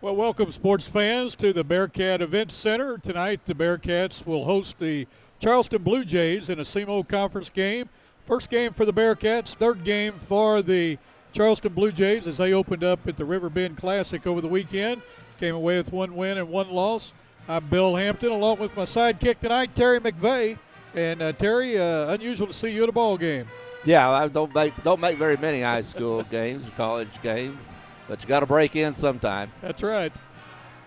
Well, welcome, sports fans, to the Bearcat Event Center. Tonight, the Bearcats will host the Charleston Blue Jays in a SEMO Conference game. First game for the Bearcats, third game for the Charleston Blue Jays as they opened up at the Riverbend Classic over the weekend. Came away with one win and one loss. I'm Bill Hampton, along with my sidekick tonight, Terry McVeigh. And Terry, unusual to see you at a ball game. Yeah, I don't make very many high school games or college games, but you got to break in sometime. That's right.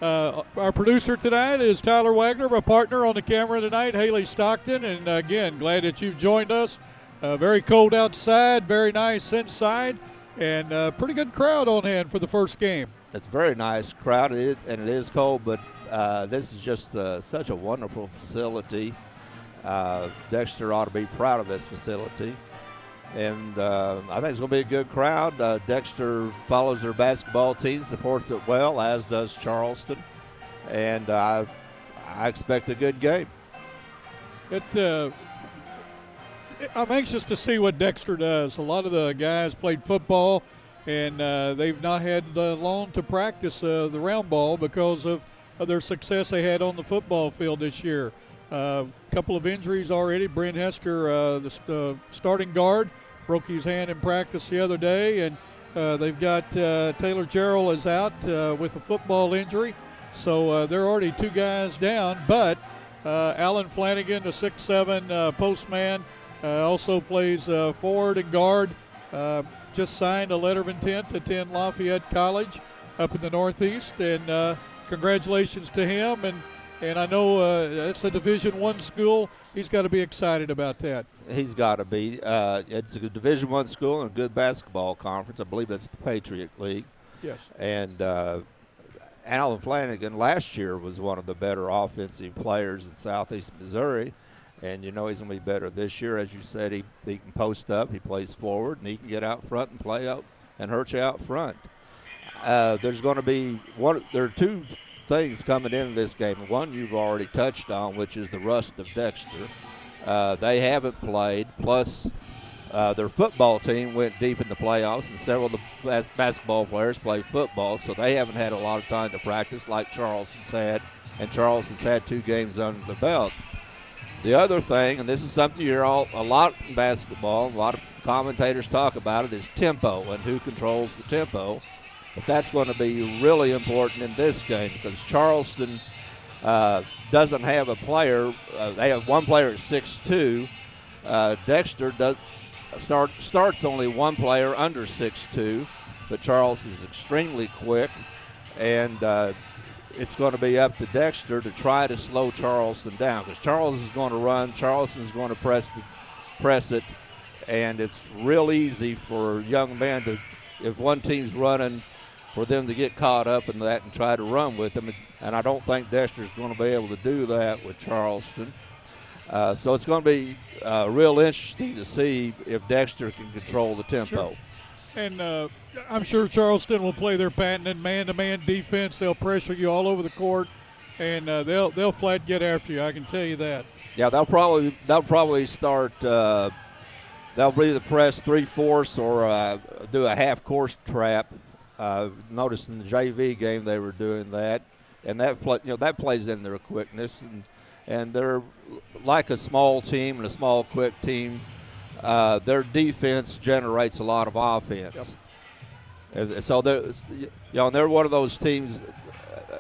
Our producer tonight is Tyler Wagner, my partner on the camera tonight, Haley Stockton. And again, glad that you've joined us. Very cold outside, very nice inside, and pretty good crowd on hand for the first game. It's a very nice crowd, and it is cold, but this is just such a wonderful facility. Dexter ought to be proud of this facility. And I think it's going to be a good crowd. Dexter follows their basketball team, supports it well, as does Charleston. And I expect a good game. I'm anxious to see what Dexter does. A lot of the guys played football, and they've not had long to practice the round ball because of their success they had on the football field this year. A couple of injuries already. Brent Hester, the starting guard, broke his hand in practice the other day, and they've got Taylor Gerald is out with a football injury. So they're already two guys down, but Alan Flanagan, the 6'7" postman, also plays forward and guard. Just signed a letter of intent to attend Lafayette College up in the Northeast, and congratulations to him. And I know it's a Division I school. He's got to be excited about that. He's got to be. It's a Division I school and a good basketball conference. I believe that's the Patriot League. Yes. And Alan Flanagan last year was one of the better offensive players in Southeast Missouri. And, he's going to be better this year. As you said, he can post up, he plays forward, and he can get out front and play out and hurt you out front. There's going to be there are two things coming into this game. One you've already touched on, which is the rust of Dexter. They haven't played, plus their football team went deep in the playoffs, and several of the basketball players play football, so they haven't had a lot of time to practice like Charleston's had, and Charleston's had 2 games under the belt. The other thing, and this is something you hear a lot in basketball, a lot of commentators talk about it, is tempo and who controls the tempo. But that's going to be really important in this game because Charleston doesn't have a player. They have one player at 6'2". Dexter starts only one player under 6'2", but Charleston is extremely quick, and it's going to be up to Dexter to try to slow Charleston down because Charleston is going to run, Charleston is going to press it, and it's real easy for young men to, if one team's running, for them to get caught up in that and try to run with them. And I don't think Dexter's going to be able to do that with Charleston. So it's going to be real interesting to see if Dexter can control the tempo. Sure. And I'm sure Charleston will play their patented man-to-man defense. They'll pressure you all over the court, and they'll flat get after you. I can tell you that. Yeah, they'll probably start. They'll either press 3/4 or do a half-course trap. Noticed in the JV game they were doing that, and that plays in their quickness, and they're like a small team and a small, quick team. Their defense generates a lot of offense. Yep. So they're one of those teams.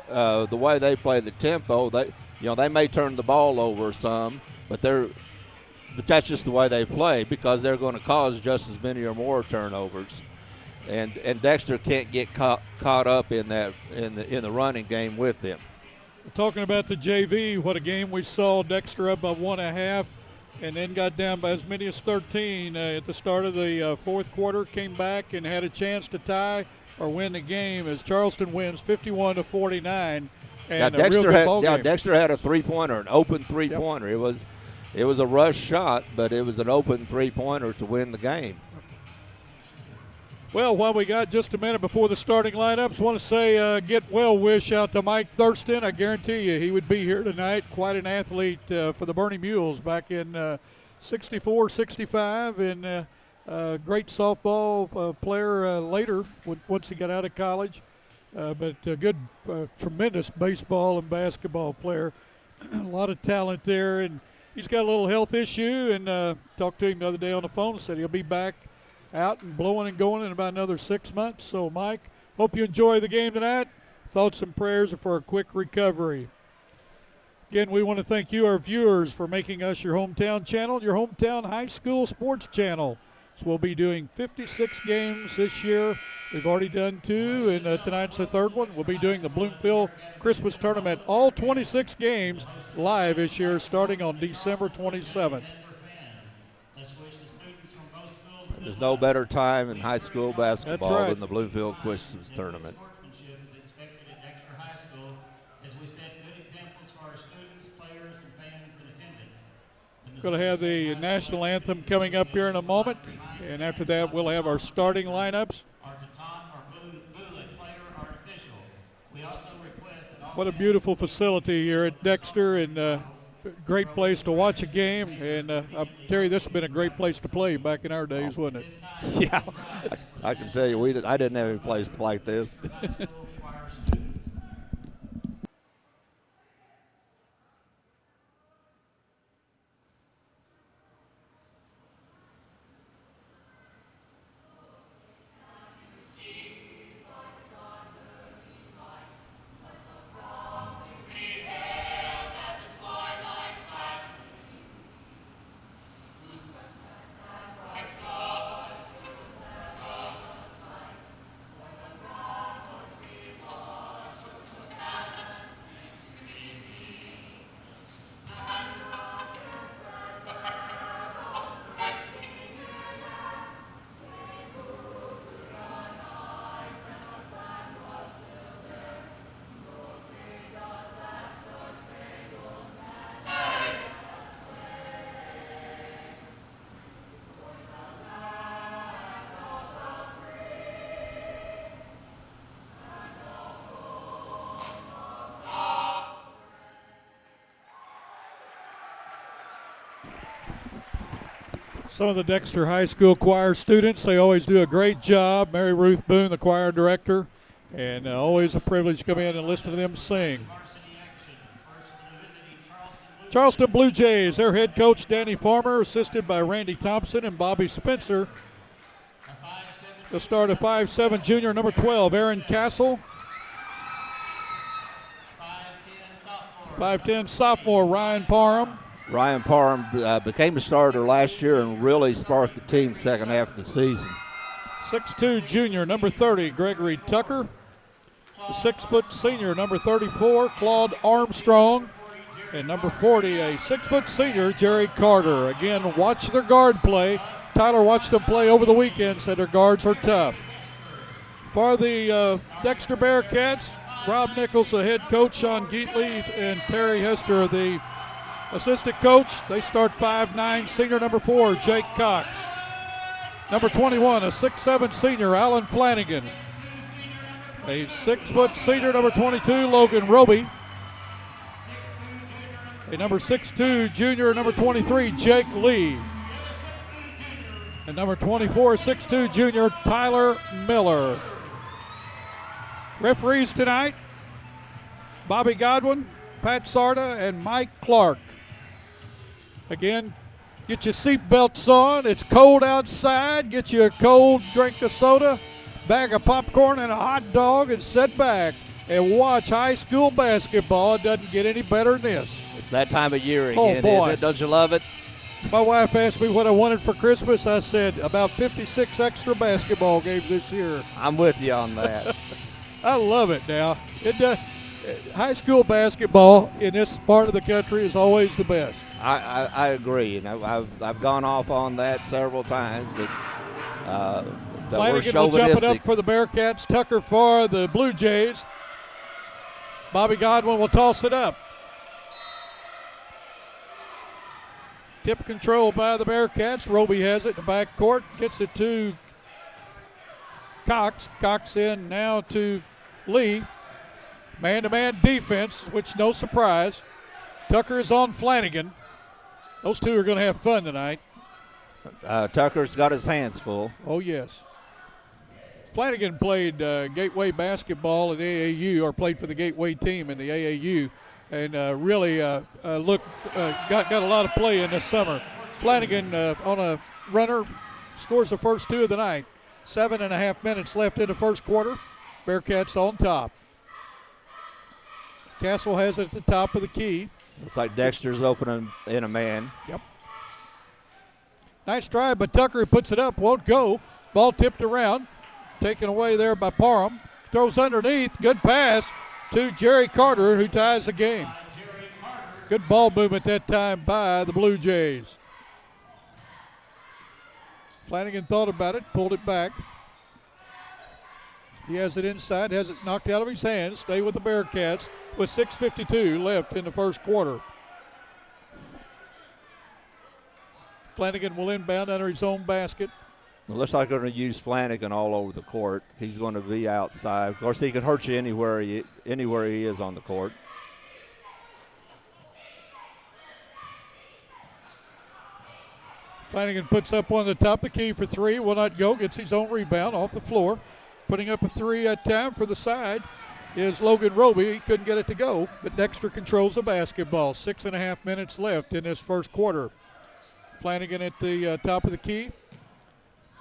The way they play the tempo, they may turn the ball over some, but that's just the way they play because they're going to cause just as many or more turnovers. And Dexter can't get caught up in that in the running game with them. Talking about the JV, what a game we saw. Dexter up by 1.5, and then got down by as many as 13 at the start of the fourth quarter. Came back and had a chance to tie or win the game as Charleston wins 51-49. And a real good ball game. Dexter had a three-pointer, an open three-pointer. Yep. It was a rush shot, but it was an open three-pointer to win the game. Well, while we got just a minute before the starting lineups, want to say get well wish out to Mike Thurston. I guarantee you he would be here tonight. Quite an athlete for the Bernie Mules back in 64, 65, and great softball player later once he got out of college. but a good, tremendous baseball and basketball player. A lot of talent there, and he's got a little health issue, and talked to him the other day on the phone, said he'll be back out and blowing and going in about another 6 months. So, Mike, hope you enjoy the game tonight. Thoughts and prayers are for a quick recovery. Again, we want to thank you, our viewers, for making us your hometown channel, your hometown high school sports channel. So we'll be doing 56 games this year. We've already done 2, and tonight's the 3rd one. We'll be doing the Bloomfield Christmas Tournament, all 26 games live this year, starting on December 27th. There's no better time in high school basketball right. than the Bloomfield Christmas Tournament. Going to have the national anthem coming up here in a moment, and after that we'll have our starting lineups. What a beautiful facility here at Dexter, and great place to watch a game. And Terry, this has been a great place to play back in our days, wasn't it? Yeah, I can tell you, I didn't have any place like this. Some of the Dexter High School choir students, they always do a great job. Mary Ruth Boone, the choir director, and always a privilege to come in and listen to them sing. Charleston Blue Jays, their head coach Danny Farmer, assisted by Randy Thompson and Bobby Spencer. They'll start a 5'7" junior, number 12, Aaron Castle. 5'10" sophomore, Ryan Parham. Ryan Parham became a starter last year and really sparked the team second half of the season. 6'2" junior, number 30, Gregory Tucker. The 6' senior, number 34, Claude Armstrong. And number 40, a 6' senior, Jerry Carter. Again, watch their guard play. Tyler watched them play over the weekend, said their guards are tough. For the Dexter Bearcats, Rob Nichols, the head coach, Sean Geatley, and Terry Hester, the assistant coach. They start 5'9", senior number 4, Jake Cox. Number 21, a 6'7" senior, Alan Flanagan. A 6' senior, number 22, Logan Roby. A number 6'2" junior, number 23, Jake Lee. And number 24, 6'2" junior, Tyler Miller. Referees tonight, Bobby Godwin, Pat Sarda, and Mike Clark. Again, get your seatbelts on. It's cold outside. Get you a cold drink of soda, bag of popcorn, and a hot dog, and sit back and watch high school basketball. It doesn't get any better than this. It's that time of year again. Oh, boy. Isn't it? Don't you love it? My wife asked me what I wanted for Christmas. I said about 56 extra basketball games this year. I'm with you on that. I love it now. It does. High school basketball in this part of the country is always the best. I agree, and I've gone off on that several times, but Flanagan will jump it up for the Bearcats. Tucker for the Blue Jays. Bobby Godwin will toss it up. Tip control by the Bearcats. Roby has it in the back court. Gets it to Cox. Cox in now to Lee. Man-to-man defense, which no surprise. Tucker is on Flanagan. Those two are going to have fun tonight. Tucker's got his hands full. Oh, yes. Flanagan played Gateway basketball at AAU, or played for the Gateway team in the AAU, and really got a lot of play in this summer. Flanagan on a runner scores the first 2 of the night. 7.5 minutes left in the first quarter. Bearcats on top. Castle has it at the top of the key. Looks like Dexter's opening in a man. Yep. Nice drive, but Tucker puts it up, won't go. Ball tipped around. Taken away there by Parham. Throws underneath. Good pass to Jerry Carter, who ties the game. Good ball movement that time by the Blue Jays. Flanagan thought about it, pulled it back. He has it inside, has it knocked out of his hands. Stay with the Bearcats with 6:52 left in the first quarter. Flanagan will inbound under his own basket. It looks like they're going to use Flanagan all over the court. He's going to be outside. Of course, he can hurt you anywhere he is on the court. Flanagan puts up one at the top of the key for 3. Will not go. Gets his own rebound off the floor. Putting up a 3 at time for the side is Logan Roby. He couldn't get it to go, but Dexter controls the basketball. 6.5 minutes left in this first quarter. Flanagan at the top of the key.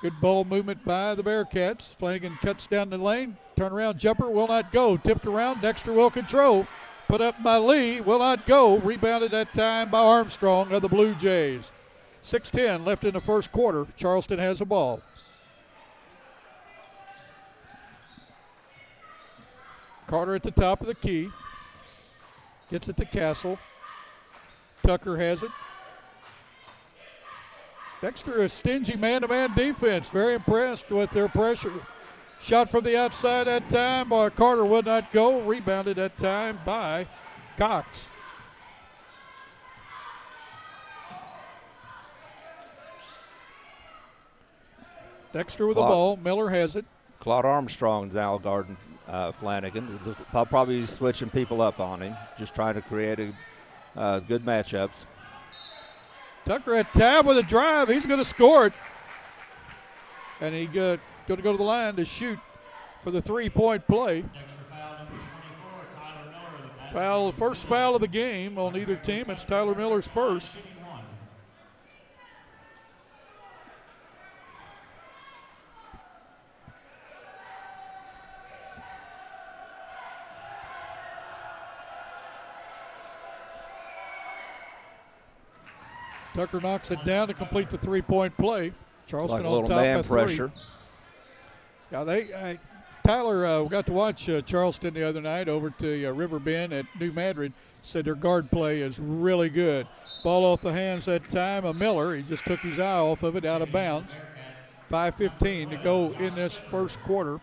Good ball movement by the Bearcats. Flanagan cuts down the lane. Turnaround jumper will not go. Tipped around. Dexter will control. Put up by Lee. Will not go. Rebounded that time by Armstrong of the Blue Jays. 6:10 left in the first quarter. Charleston has the ball. Carter at the top of the key. Gets it to Castle. Tucker has it. Dexter, a stingy man-to-man defense. Very impressed with their pressure. Shot from the outside that time, but Carter would not go. Rebounded that time by Cox. Dexter with the ball. Miller has it. Claude Armstrong's now guarding Flanagan. I'll probably be switching people up on him, just trying to create good matchups. Tucker at tab with a drive. He's going to score it. And he's going to go to the line to shoot for the three-point play. First foul of the game on either team. It's Tyler Miller's first. Tucker knocks it down to complete the three-point play. Charleston like on top man at pressure. 3. Yeah, Tyler got to watch Charleston the other night over to River Bend at New Madrid. Said their guard play is really good. Ball off the hands that time of Miller. He just took his eye off of it, out of bounds. 5:15 to go in this first quarter.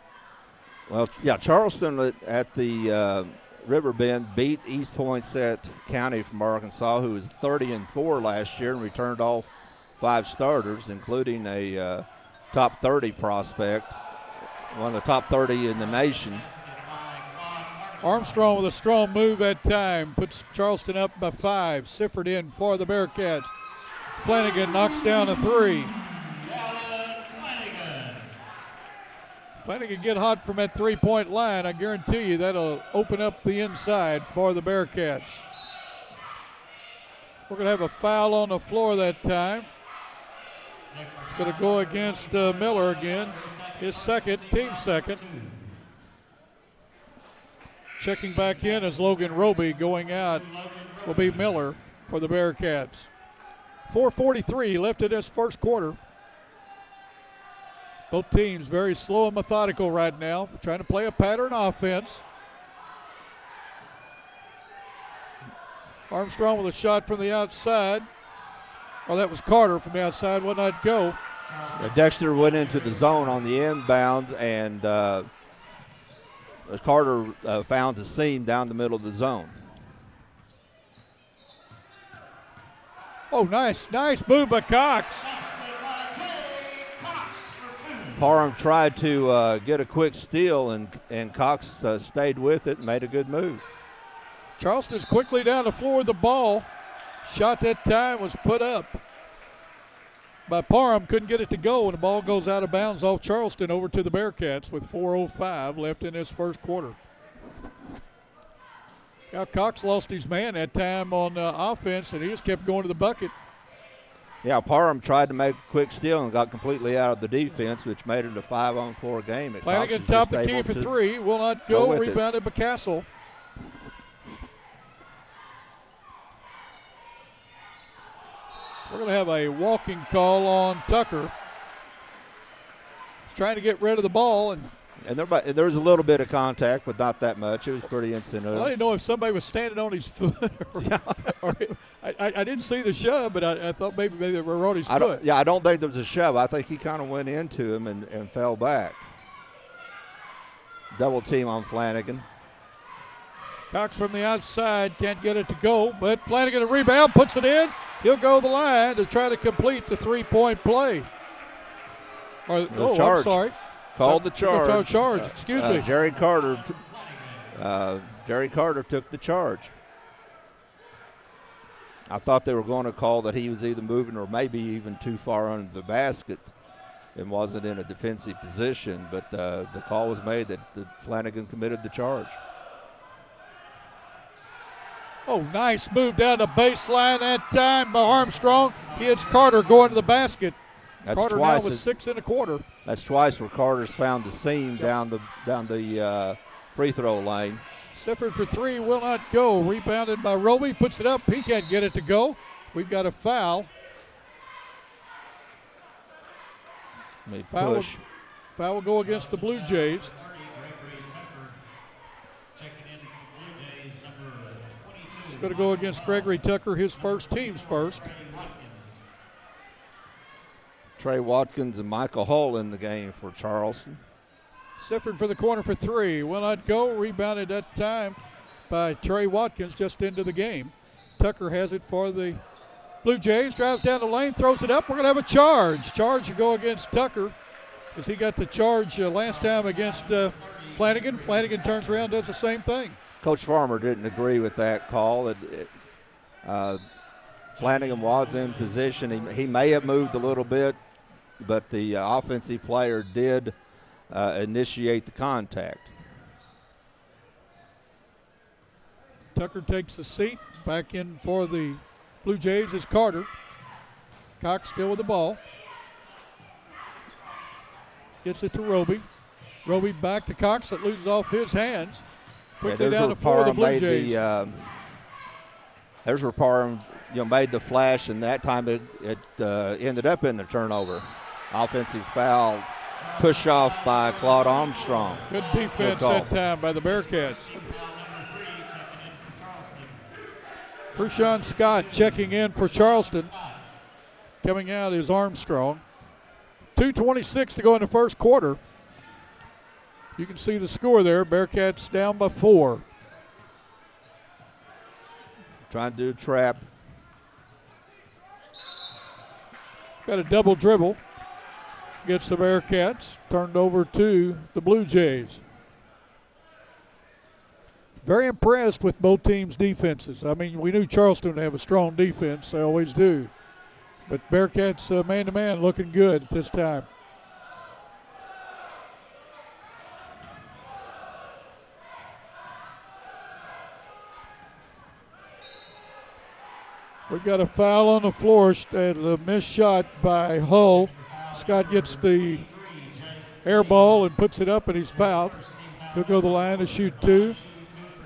Well, yeah, Charleston at the River Bend beat East Poinsett County from Arkansas, who was 30-4 last year and returned all 5 starters, including a top 30 prospect, one of the top 30 in the nation. Armstrong with a strong move that time, puts Charleston up by 5. Sifford in for the Bearcats. Flanagan knocks down a 3. Flanagan get hot from that three-point line. I guarantee you that'll open up the inside for the Bearcats. We're going to have a foul on the floor that time. It's going to go against Miller again. His second, team second. Checking back in as Logan Roby. Going out will be Miller for the Bearcats. 4:43 left in this first quarter. Both teams very slow and methodical right now, trying to play a pattern offense. Armstrong with a shot from the outside. Oh, that was Carter from the outside, would not go. Dexter went into the zone on the inbound, and Carter found the seam down the middle of the zone. Oh, nice move by Cox. Parham tried to get a quick steal, and Cox stayed with it and made a good move. Charleston's quickly down the floor with the ball. Shot that time was put up. by Parham. Couldn't get it to go, and the ball goes out of bounds off Charleston over to the Bearcats with 4:05 left in this first quarter. Now Cox lost his man that time on offense, and he just kept going to the bucket. Yeah, Parham tried to make a quick steal and got completely out of the defense, which made it a 5-on-4 game. Flanagan top the key for three. Will not go. Rebounded by Castle. We're going to have a walking call on Tucker. He's trying to get rid of the ball. And there was a little bit of contact, but not that much. It was pretty instant. I didn't know if somebody was standing on his foot. I didn't see the shove, but I thought maybe they were on his foot. I don't think there was a shove. I think he kind of went into him and fell back. Double team on Flanagan. Cox from the outside can't get it to go, but Flanagan a rebound, puts it in. He'll go the line to try to complete the three-point play. I'm sorry. Called the charge. Excuse me. Jerry Carter took the charge. I thought they were going to call that he was either moving or maybe even too far under the basket and wasn't in a defensive position, but the call was made that Flanagan committed the charge. Oh, nice move down the baseline that time by Armstrong. He hits Carter going to the basket. Carter now with 6 and a quarter. That's twice where Carter's found the seam down the free throw lane. Sifford for three will not go. Rebounded by Roby. Puts it up. He can't get it to go. We've got a foul. Foul will go against the Blue Jays. It's going to go against Gregory Tucker, his first, team's first. Trey Watkins and Michael Hull in the game for Charleston. Sifford for the corner for three. Will not go. Rebounded that time by Trey Watkins just into the game. Tucker has it for the Blue Jays. Drives down the lane, throws it up. We're going to have a charge. Charge to go against Tucker because he got the charge last time against Flanagan. Flanagan turns around, does the same thing. Coach Farmer didn't agree with that call. Flanagan was in position. He may have moved a little bit, but the offensive player did initiate the contact. Tucker takes the seat. Back in for the Blue Jays is Carter. Cox still with the ball. Gets it to Roby. Roby back to Cox. That loses off his hands. Quickly down the floor of the Blue Jays. There's where Parham made the flash, and that time it ended up in the turnover. Offensive foul, push off by Claude Armstrong. Good defense that time by the Bearcats. Kershawn Scott checking in for Charleston. Coming out is Armstrong. 2:26 to go in the first quarter. You can see the score there. Bearcats down by 4. Trying to do a trap. Got a double dribble. Gets the Bearcats. Turned over to the Blue Jays. Very impressed with both teams' defenses. I mean, we knew Charleston would have a strong defense. They always do. But Bearcats man-to-man looking good at this time. We've got a foul on the floor, a missed shot by Hull. Scott gets the air ball and puts it up, and he's fouled. He'll go to the line to shoot 2.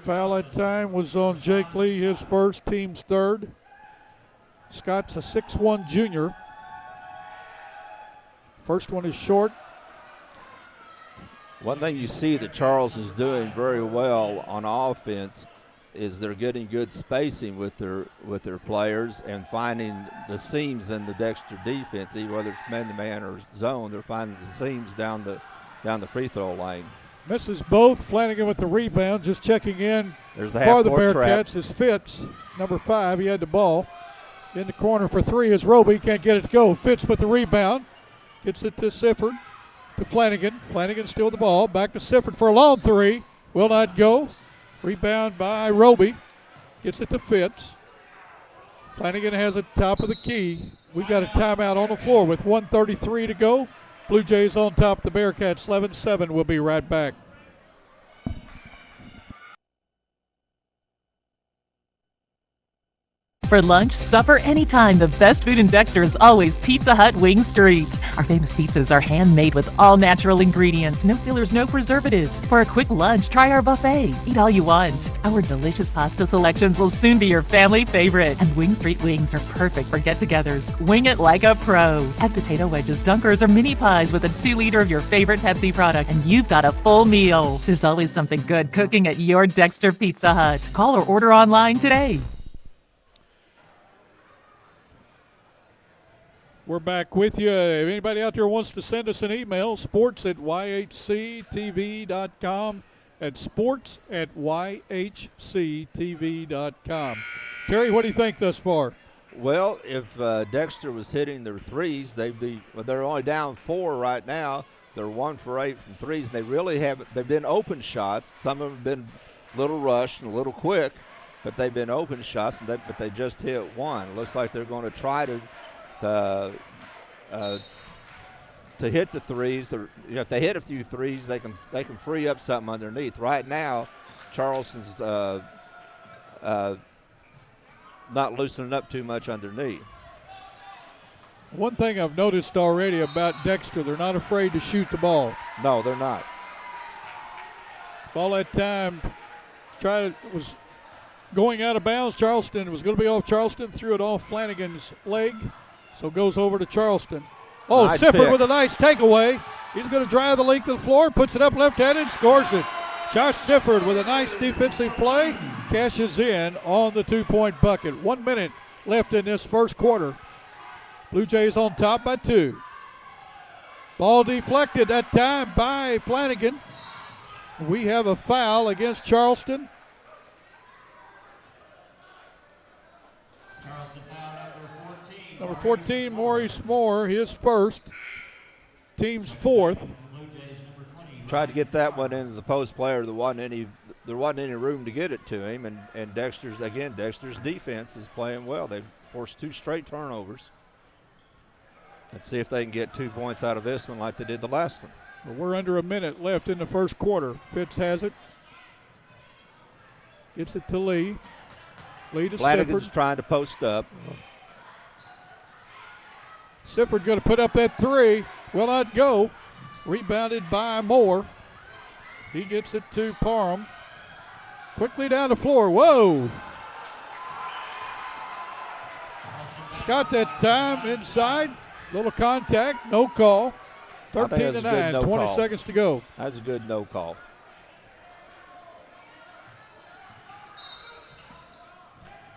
Foul that time was on Jake Lee, his first, team's third. Scott's a 6'1" junior. First one is short. One thing you see that Charles is doing very well on offense is they're getting good spacing with their players and finding the seams in the Dexter defense, either whether it's man-to-man or zone. They're finding the seams down the free throw lane. Misses both. Flanagan with the rebound, just checking in for the Bearcats is Fitz, number 5. He had the ball. In the corner for 3 is Roby. Can't get it to go. Fitz with the rebound. Gets it to Sifford, to Flanagan. Flanagan still with the ball. Back to Sifford for a long 3. Will not go. Rebound by Roby. Gets it to Fitz. Flanagan has it top of the key. We've got a timeout on the floor with 1:33 to go. Blue Jays on top, the Bearcats 11-7. We'll be right back. For lunch, supper, anytime, the best food in Dexter is always Pizza Hut Wing Street. Our famous pizzas are handmade with all natural ingredients, no fillers, no preservatives. For a quick lunch, try our buffet. Eat all you want. Our delicious pasta selections will soon be your family favorite. And Wing Street wings are perfect for get-togethers. Wing it like a pro. Add potato wedges, dunkers, or mini pies with a 2-liter of your favorite Pepsi product, and you've got a full meal. There's always something good cooking at your Dexter Pizza Hut. Call or order online today. We're back with you. If anybody out there wants to send us an email, sports@yhctv.com, at sports@yhctv.com. Terry, what do you think thus far? Well, if Dexter was hitting their threes, they're only down 4 right now. They're 1 for 8 from threes, and they really haven't. They've been open shots. Some of them have been a little rushed and a little quick, but they've been open shots, but they just hit one. It looks like they're going to try to hit the threes. If they hit a few threes, they can free up something underneath. Right now, Charleston's not loosening up too much underneath. One thing I've noticed already about Dexter, they're not afraid to shoot the ball. No, they're not. All that time, was going out of bounds. Charleston was going to be off Charleston, threw it off Flanagan's leg. So goes over to Charleston. Oh, nice Sifford pick. with a nice takeaway. He's going to drive the length of the floor, puts it up left-handed, scores it. Josh Sifford with a nice defensive play, cashes in on the 2-point bucket. 1 minute left in this first quarter. Blue Jays on top by 2. Ball deflected that time by Flanagan. We have a foul against Charleston. Number 14, Maurice Moore, his first, team's 4th. Tried to get that one into the post player. There wasn't any room to get it to him, and Dexter's defense is playing well. They've forced 2 straight turnovers. Let's see if they can get 2 points out of this one like they did the last one. Well, we're under a minute left in the first quarter. Fitz has it. Gets it to Lee. Lee to Flanagan's Sifford. trying to post up. Sifford going to put up that 3. Will not go. Rebounded by Moore. He gets it to Parham. Quickly down the floor. Whoa. Scott that time inside. Little contact. No call. 13-9. 20 seconds to go. That's a good no call.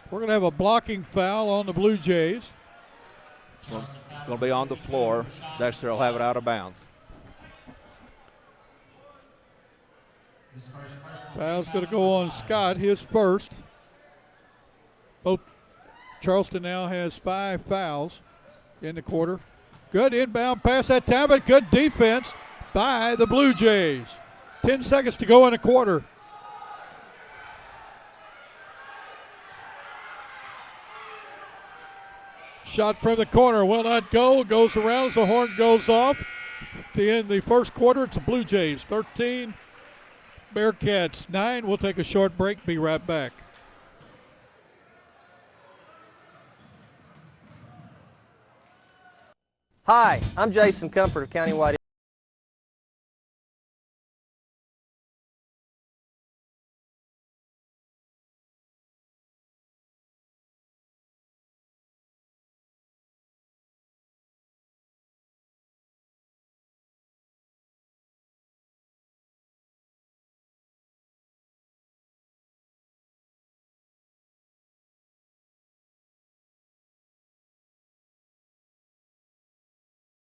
We're going to have a blocking foul on the Blue Jays. It's going to be on the floor. Dexter will have it out of bounds. Foul's going to go on Scott, his first. Both Charleston now has 5 fouls in the quarter. Good inbound pass that time, but good defense by the Blue Jays. 10 seconds to go in the quarter. Shot from the corner will not go. Goes around as the horn goes off. To end the first quarter, it's the Blue Jays 13, Bearcats 9. We'll take a short break. Be right back. Hi, I'm Jason Comfort of Countywide.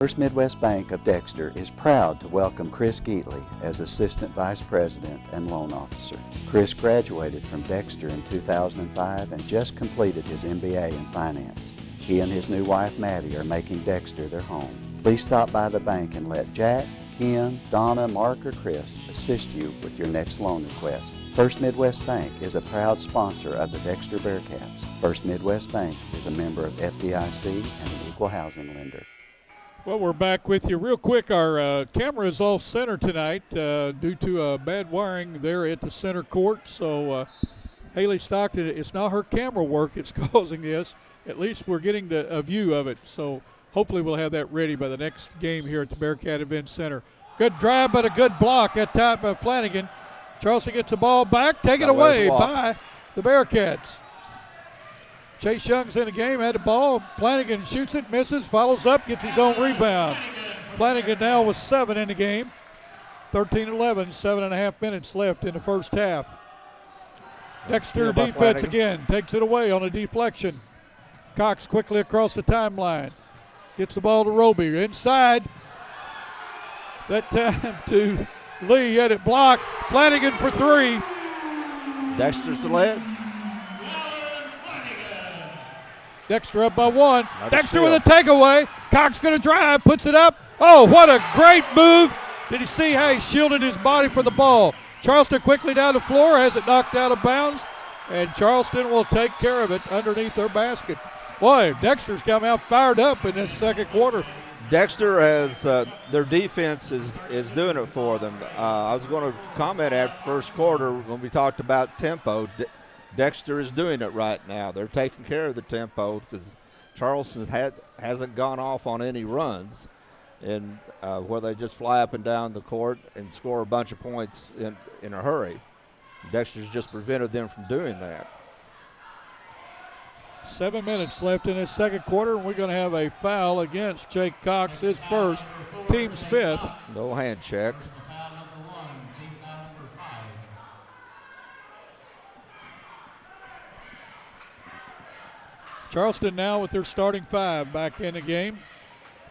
First Midwest Bank of Dexter is proud to welcome Chris Geatley as Assistant Vice President and Loan Officer. Chris graduated from Dexter in 2005 and just completed his MBA in Finance. He and his new wife Maddie are making Dexter their home. Please stop by the bank and let Jack, Ken, Donna, Mark, or Chris assist you with your next loan request. First Midwest Bank is a proud sponsor of the Dexter Bearcats. First Midwest Bank is a member of FDIC and equal housing lender. Well, we're back with you real quick. Our camera is off center tonight due to bad wiring there at the center court. So Haley Stockton, it's not her camera work it's causing this. At least we're getting a view of it. So hopefully we'll have that ready by the next game here at the Bearcat Event Center. Good drive, but a good block that time by Flanagan. Charleston gets the ball back, taken away by the Bearcats. Chase Young's in the game, had the ball. Flanagan shoots it, misses, follows up, gets his own rebound. Flanagan now with 7 in the game. 13-11, 7.5 minutes left in the first half. Dexter defense again, takes it away on a deflection. Cox quickly across the timeline. Gets the ball to Roby, inside. That time to Lee, had it blocked. Flanagan for 3. Dexter's the lead. Dexter up by 1. Dexter steal. with a takeaway. Cox going to drive, puts it up. Oh, what a great move. Did you see how he shielded his body for the ball? Charleston quickly down the floor, has it knocked out of bounds, and Charleston will take care of it underneath their basket. Boy, Dexter's come out fired up in this second quarter. Dexter has their defense is doing it for them. I was going to comment after first quarter when we talked about tempo. Dexter is doing it right now. They're taking care of the tempo because Charleston hasn't gone off on any runs, and where they just fly up and down the court and score a bunch of points in a hurry. Dexter's just prevented them from doing that. 7 minutes left in this second quarter, and we're going to have a foul against Jake Cox, his first, team's 5th. No hand check. Charleston now with their starting 5 back in the game,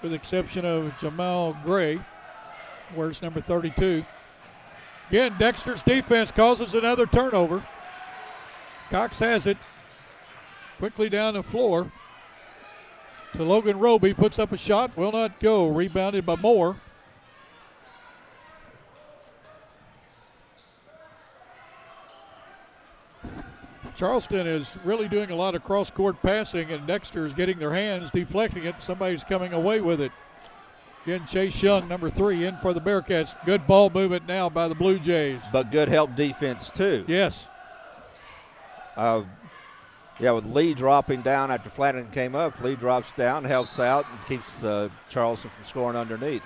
with the exception of Jamal Gray, wears number 32. Again, Dexter's defense causes another turnover. Cox has it. Quickly down the floor to Logan Roby, puts up a shot, will not go. Rebounded by Moore. Charleston is really doing a lot of cross-court passing, and Dexter is getting their hands, deflecting it. Somebody's coming away with it. Again, Chase Young, number 3, in for the Bearcats. Good ball movement now by the Blue Jays. But good help defense, too. Yes. With Lee dropping down after Flanagan came up, Lee drops down, helps out, and keeps Charleston from scoring underneath.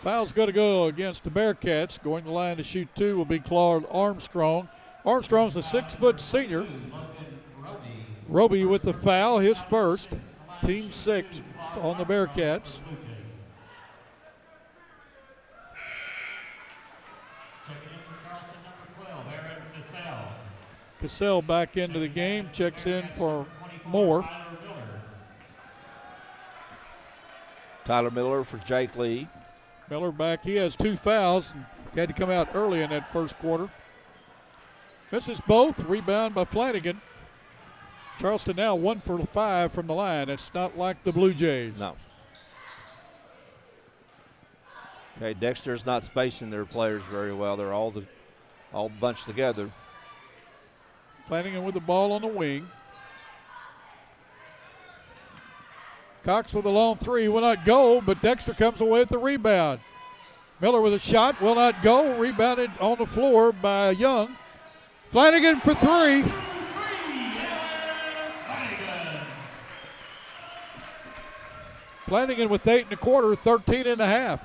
Foul's going to go against the Bearcats. Going to the line to shoot 2 will be Claude Armstrong. Armstrong's a 6-foot senior. Roby with the foul, his first. Team 6 on the Bearcats. Cassell back into the game, checks in for Moore. Tyler Miller for Jake Lee. Miller back, he has 2 fouls. Had to come out early in that first quarter. Misses both, rebound by Flanagan. Charleston now 1 for 5 from the line. It's not like the Blue Jays. No. Okay, Dexter's not spacing their players very well. They're all bunched together. Flanagan with the ball on the wing. Cox with a long 3, will not go, but Dexter comes away with the rebound. Miller with a shot, will not go, rebounded on the floor by Young. Flanagan for 3. Flanagan with 8 1/4, 13.5.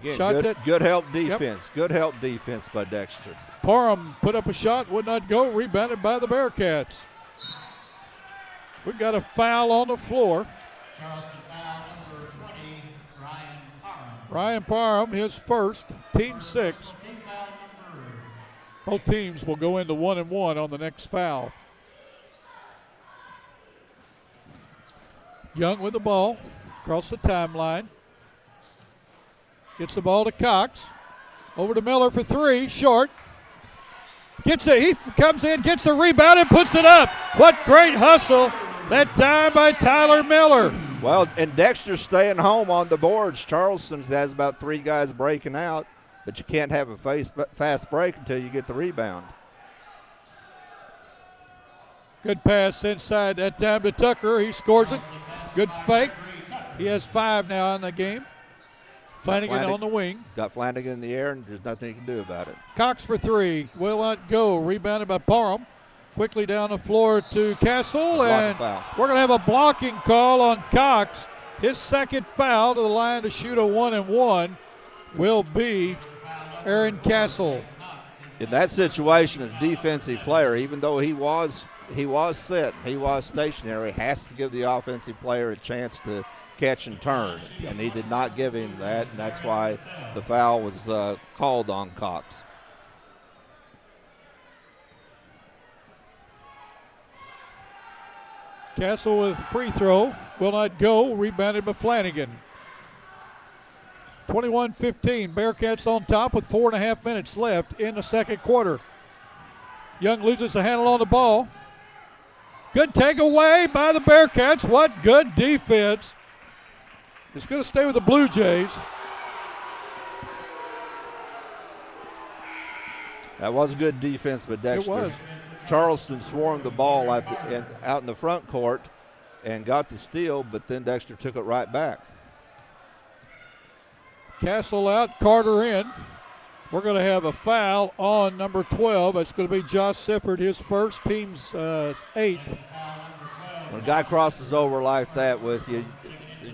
Again, good help defense. Yep. Good help defense by Dexter. Parham put up a shot, would not go, rebounded by the Bearcats. We've got a foul on the floor. Charleston foul number 20, Ryan Parham. Ryan Parham, his first, team 6. Both teams will go into 1-1 on the next foul. Young with the ball, across the timeline. Gets the ball to Cox. Over to Miller for 3, short. He comes in, gets the rebound, and puts it up. What great hustle that time by Tyler Miller. Well, and Dexter's staying home on the boards. Charleston has about 3 guys breaking out, but you can't have a fast break until you get the rebound. Good pass inside that time to Tucker. He scores it. Good fake. He has 5 now in the game. Flanagan on the wing. Got Flanagan in the air, and there's nothing he can do about it. Cox for 3. Will not go. Rebounded by Parham. Quickly down the floor to Castle, and we're going to have a blocking call on Cox. His second foul to the line to shoot a 1-and-1 will be Aaron Castle. In that situation, a defensive player, even though he was set, he was stationary, has to give the offensive player a chance to catch and turn, and he did not give him that, and that's why the foul was called on Cox. Castle with free throw, will not go, rebounded by Flanagan. 21-15, Bearcats on top with 4.5 minutes left in the second quarter. Young loses the handle on the ball. Good takeaway by the Bearcats. What good defense. It's going to stay with the Blue Jays. That was good defense by Dexter. It was. Charleston swarmed the ball out in the front court and got the steal, but then Dexter took it right back. Castle out, Carter in. We're going to have a foul on number 12. It's going to be Josh Sifford, his first, team's 8th. When a guy crosses over like that with you,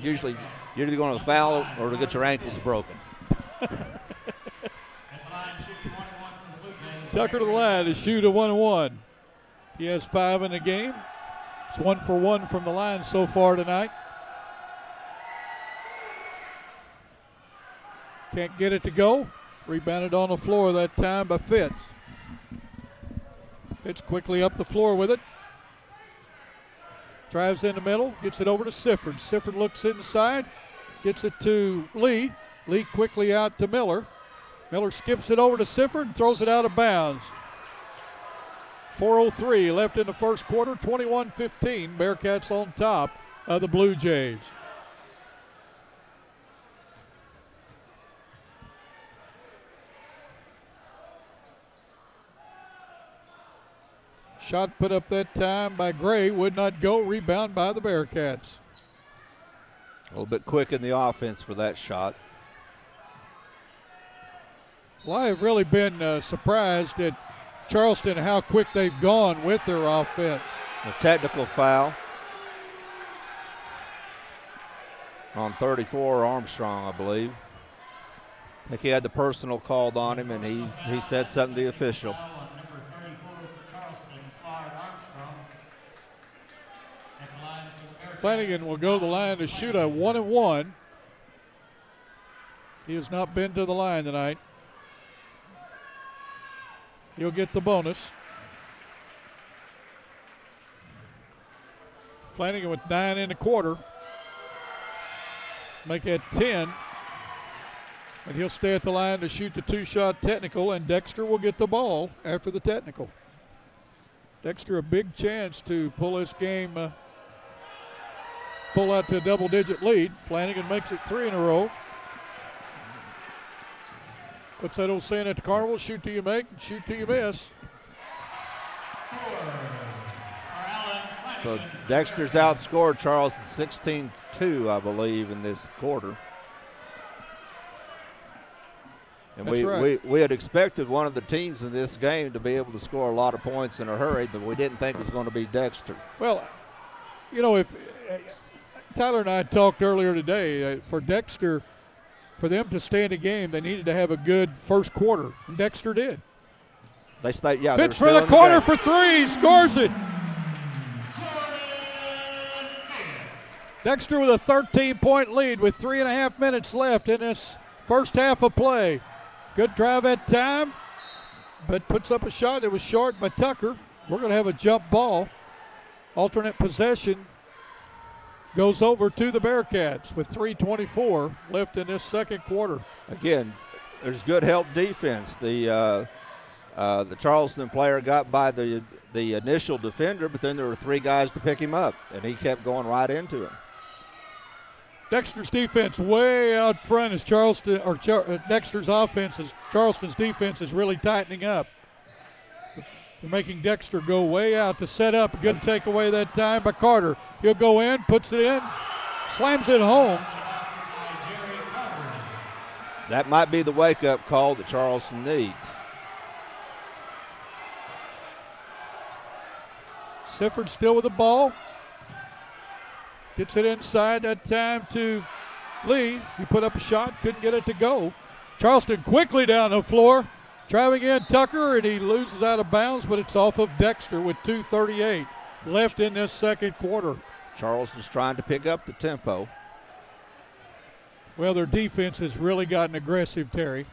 usually you're either going to foul or to get your ankles broken. Tucker to the line to shoot a 1-1. He has 5 in the game. It's 1 for 1 from the line so far tonight. Can't get it to go. Rebounded on the floor that time by Fitz. Fitz quickly up the floor with it. Drives in the middle, gets it over to Sifford. Sifford looks inside, gets it to Lee. Lee quickly out to Miller. Miller skips it over to Sifford and throws it out of bounds. 4:03 left in the first quarter, 21-15. Bearcats on top of the Blue Jays. Shot put up that time by Gray, would not go. Rebound by the Bearcats. A little bit quick in the offense for that shot. Well, I have really been surprised at Charleston how quick they've gone with their offense. A technical foul on 34, Armstrong, I believe. I think he had the personal called on him, and he said something to the official. Flanagan will go to the line to shoot a 1-and-1. He has not been to the line tonight. He'll get the bonus. Flanagan with 9 in the quarter. Make that 10. And he'll stay at the line to shoot the 2-shot technical, and Dexter will get the ball after the technical. Dexter a big chance to pull this game, pull out to a double-digit lead. Flanagan makes it 3 in a row. What's that old saying at the Carnival? Shoot till you make, shoot till you miss. So Dexter's outscored Charleston 16-2, I believe, in this quarter. And we had expected one of the teams in this game to be able to score a lot of points in a hurry, but we didn't think it was going to be Dexter. Well, you know, if Tyler and I talked earlier today, for Dexter, for them to stay in the game, they needed to have a good first quarter, and Dexter did. They stayed, yeah. Fitz for the corner for 3, scores it. Dexter with a 13-point lead with 3.5 minutes left in this first half of play. Good drive at time, but puts up a shot that was short by Tucker. We're going to have a jump ball. Alternate possession goes over to the Bearcats with 3:24 left in this second quarter. Again, there's good help defense. The Charleston player got by the initial defender, but then there were 3 guys to pick him up, and he kept going right into him. Dexter's defense way out front as Dexter's offense, as Charleston's defense is really tightening up. They're making Dexter go way out to set up. Good takeaway that time by Carter. He'll go in, puts it in, slams it home. That might be the wake-up call that Charleston needs. Sifford still with the ball. Gets it inside that time to Lee. He put up a shot, couldn't get it to go. Charleston quickly down the floor. Driving in Tucker, and he loses out of bounds, but it's off of Dexter with 2:38 left in this second quarter. Charleston's trying to pick up the tempo. Well, their defense has really gotten aggressive, Terry.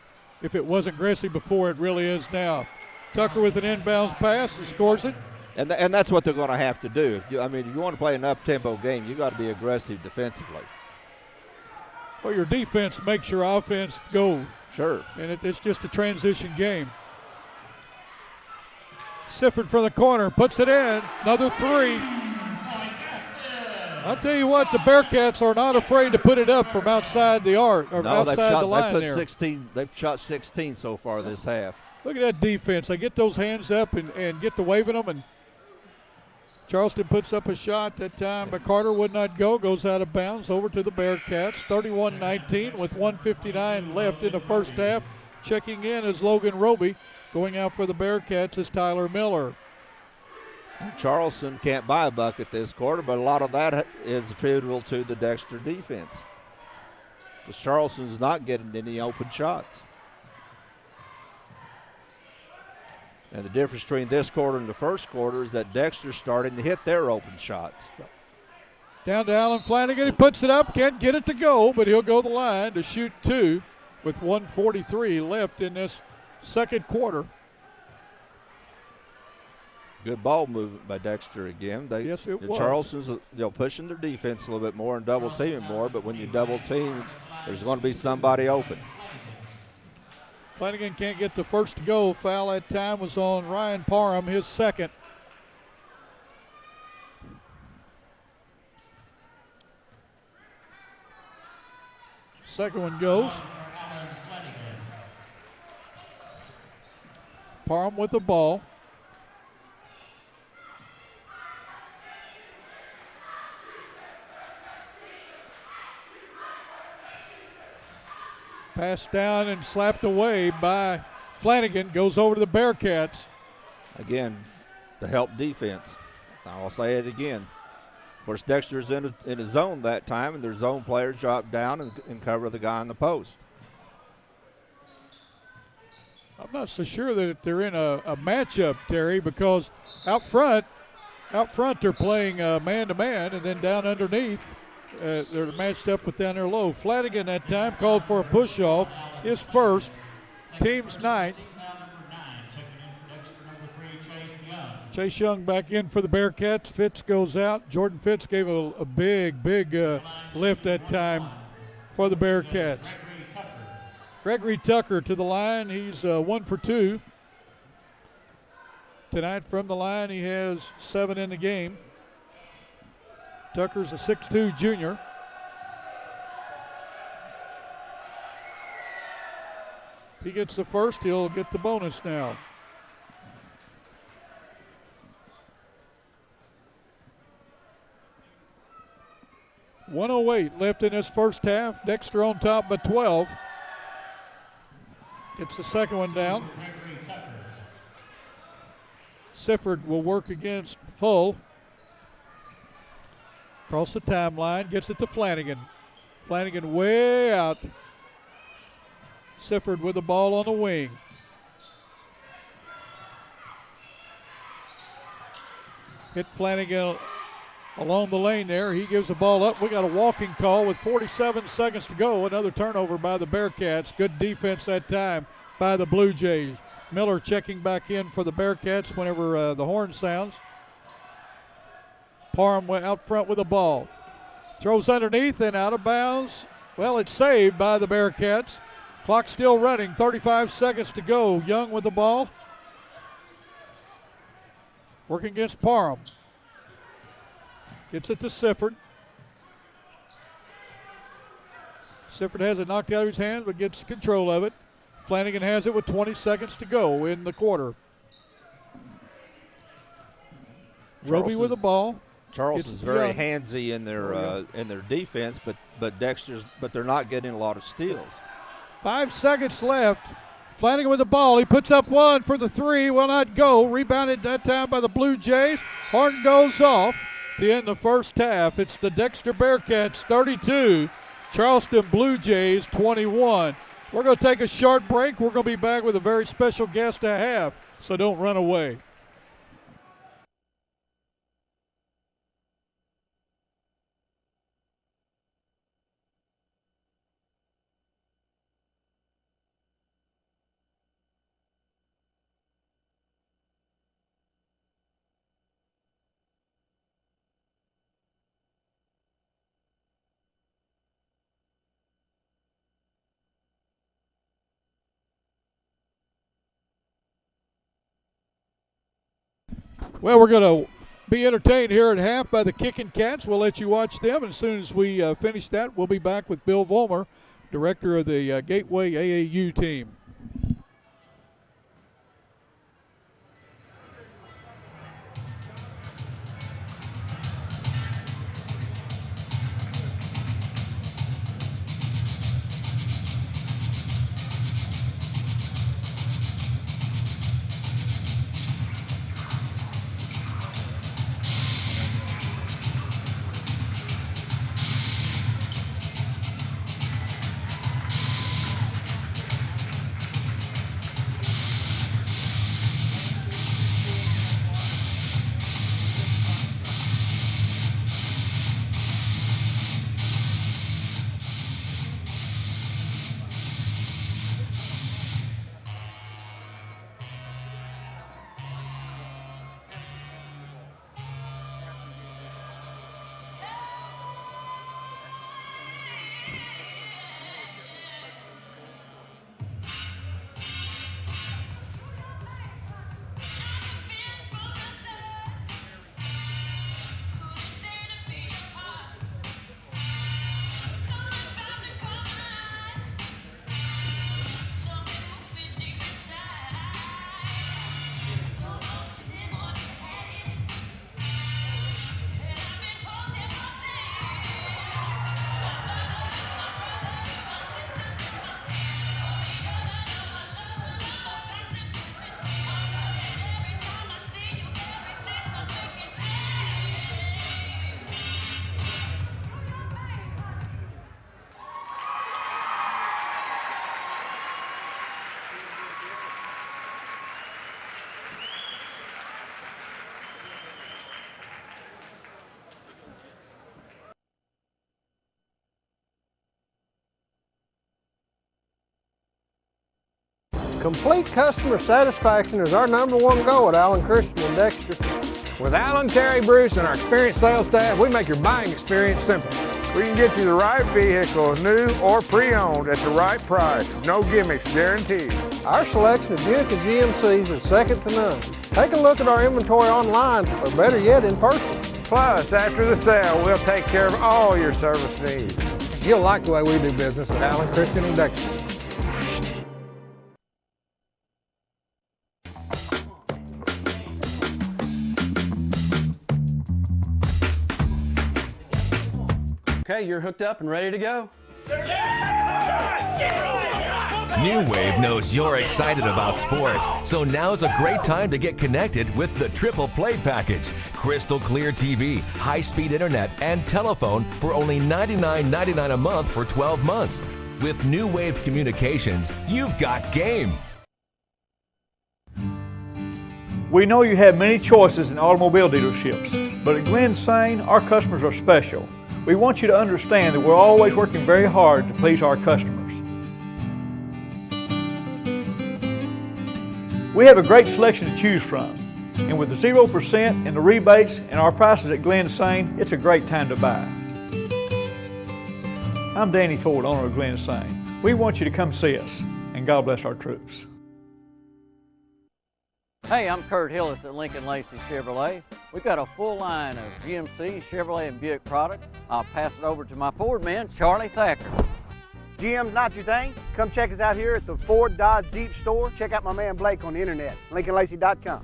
If it wasn't aggressive before, it really is now. Tucker with an inbounds pass and scores it. And that's what they're going to have to do. If you want to play an up-tempo game, you got to be aggressive defensively. Well, your defense makes your offense go. Sure. And it's just a transition game. Sifford from the corner, puts it in. Another three. I'll tell you what, the Bearcats are not afraid to put it up from outside the arc or outside the line there. They've shot 16 so far this half. Look at that defense. They get those hands up and get to waving them, and Charleston puts up a shot that time, but Carter would not go. Goes out of bounds over to the Bearcats. 31-19 with 1:59 left in the first half. Checking in is Logan Roby. Going out for the Bearcats is Tyler Miller. Charleston can't buy a bucket this quarter, but a lot of that is attributable to the Dexter defense. Because Charleston's not getting any open shots. And the difference between this quarter and the first quarter is that Dexter's starting to hit their open shots. Down to Alan Flanagan. He puts it up. Can't get it to go, but he'll go the line to shoot two with 1:43 left in this second quarter. Good ball movement by Dexter again. Yes, it was. Charleston's pushing their defense a little bit more and double teaming more, but when you double team, there's going to be somebody open. Flanagan can't get the first to go. Foul that time was on Ryan Parham, his second. Second one goes. Parham with the ball. Passed down and slapped away by Flanagan. Goes over to the Bearcats. Again, the help defense. I'll say it again. Of course, Dexter's in a zone that time, and their zone players drop down and cover the guy on the post. I'm not so sure that they're in a matchup, Terry, because out front they're playing man-to-man, and then down underneath they're matched up with down there low. Flanagan that time called for a push-off, his first, team's ninth. Chase Young back in for the Bearcats. Fitz goes out. Jordan Fitz gave a big lift that time for the Bearcats. Gregory Tucker to the line. He's 1 for 2. Tonight from the line, he has 7 in the game. Tucker's a 6'2 junior. He gets the first, he'll get the bonus now. .108 left in this first half. Dexter on top by 12. Gets the second one down. Sifford will work against Hull. Across the timeline, gets it to Flanagan. Flanagan way out. Sifford with the ball on the wing. Hit Flanagan along the lane there. He gives the ball up. We got a walking call with 47 seconds to go. Another turnover by the Bearcats. Good defense that time by the Blue Jays. Miller checking back in for the Bearcats whenever the horn sounds. Parham went out front with the ball. Throws underneath and out of bounds. Well, it's saved by the Bearcats. Clock still running. 35 seconds to go. Young with the ball. Working against Parham. Gets it to Sifford. Sifford has it knocked out of his hands but gets control of it. Flanagan has it with 20 seconds to go in the quarter. Roby with the ball. Charleston's very handsy in their defense, but they're not getting a lot of steals. 5 seconds left. Flanagan with the ball. He puts up one for the three. Will not go. Rebounded that time by the Blue Jays. Horton goes off to end the first half. It's the Dexter Bearcats 32, Charleston Blue Jays 21. We're going to take a short break. We're going to be back with a very special guest to have, so don't run away. Well, we're going to be entertained here at half by the Kicking Cats. We'll let you watch them. And as soon as we finish that, we'll be back with Bill Vollmer, director of the Gateway AAU team. Complete customer satisfaction is our #1 goal at Allen Christian and Dexter. With Alan, Terry, Bruce, and our experienced sales staff, we make your buying experience simple. We can get you the right vehicle, new or pre-owned, at the right price. No gimmicks, guaranteed. Our selection of Buick and GMCs is second to none. Take a look at our inventory online, or better yet, in person. Plus, after the sale, we'll take care of all your service needs. You'll like the way we do business at Allen, Christian, and Dexter. Okay, you're hooked up and ready to go. New Wave knows you're excited about sports, so now's a great time to get connected with the Triple Play Package. Crystal clear TV, high-speed internet, and telephone for only $99.99 a month for 12 months. With New Wave Communications, you've got game. We know you have many choices in automobile dealerships, but at Glen Sain, our customers are special. We want you to understand that we're always working very hard to please our customers. We have a great selection to choose from, and with the 0% and the rebates and our prices at Glen Sain, it's a great time to buy. I'm Danny Ford, owner of Glen Sain. We want you to come see us, and God bless our troops. Hey, I'm Kurt Hillis at Lincoln Lacey Chevrolet. We've got a full line of GMC, Chevrolet, and Buick products. I'll pass it over to my Ford man, Charlie Thacker. GM's not your thing? Come check us out here at the Ford Dodge Jeep store. Check out my man Blake on the internet, LincolnLacey.com.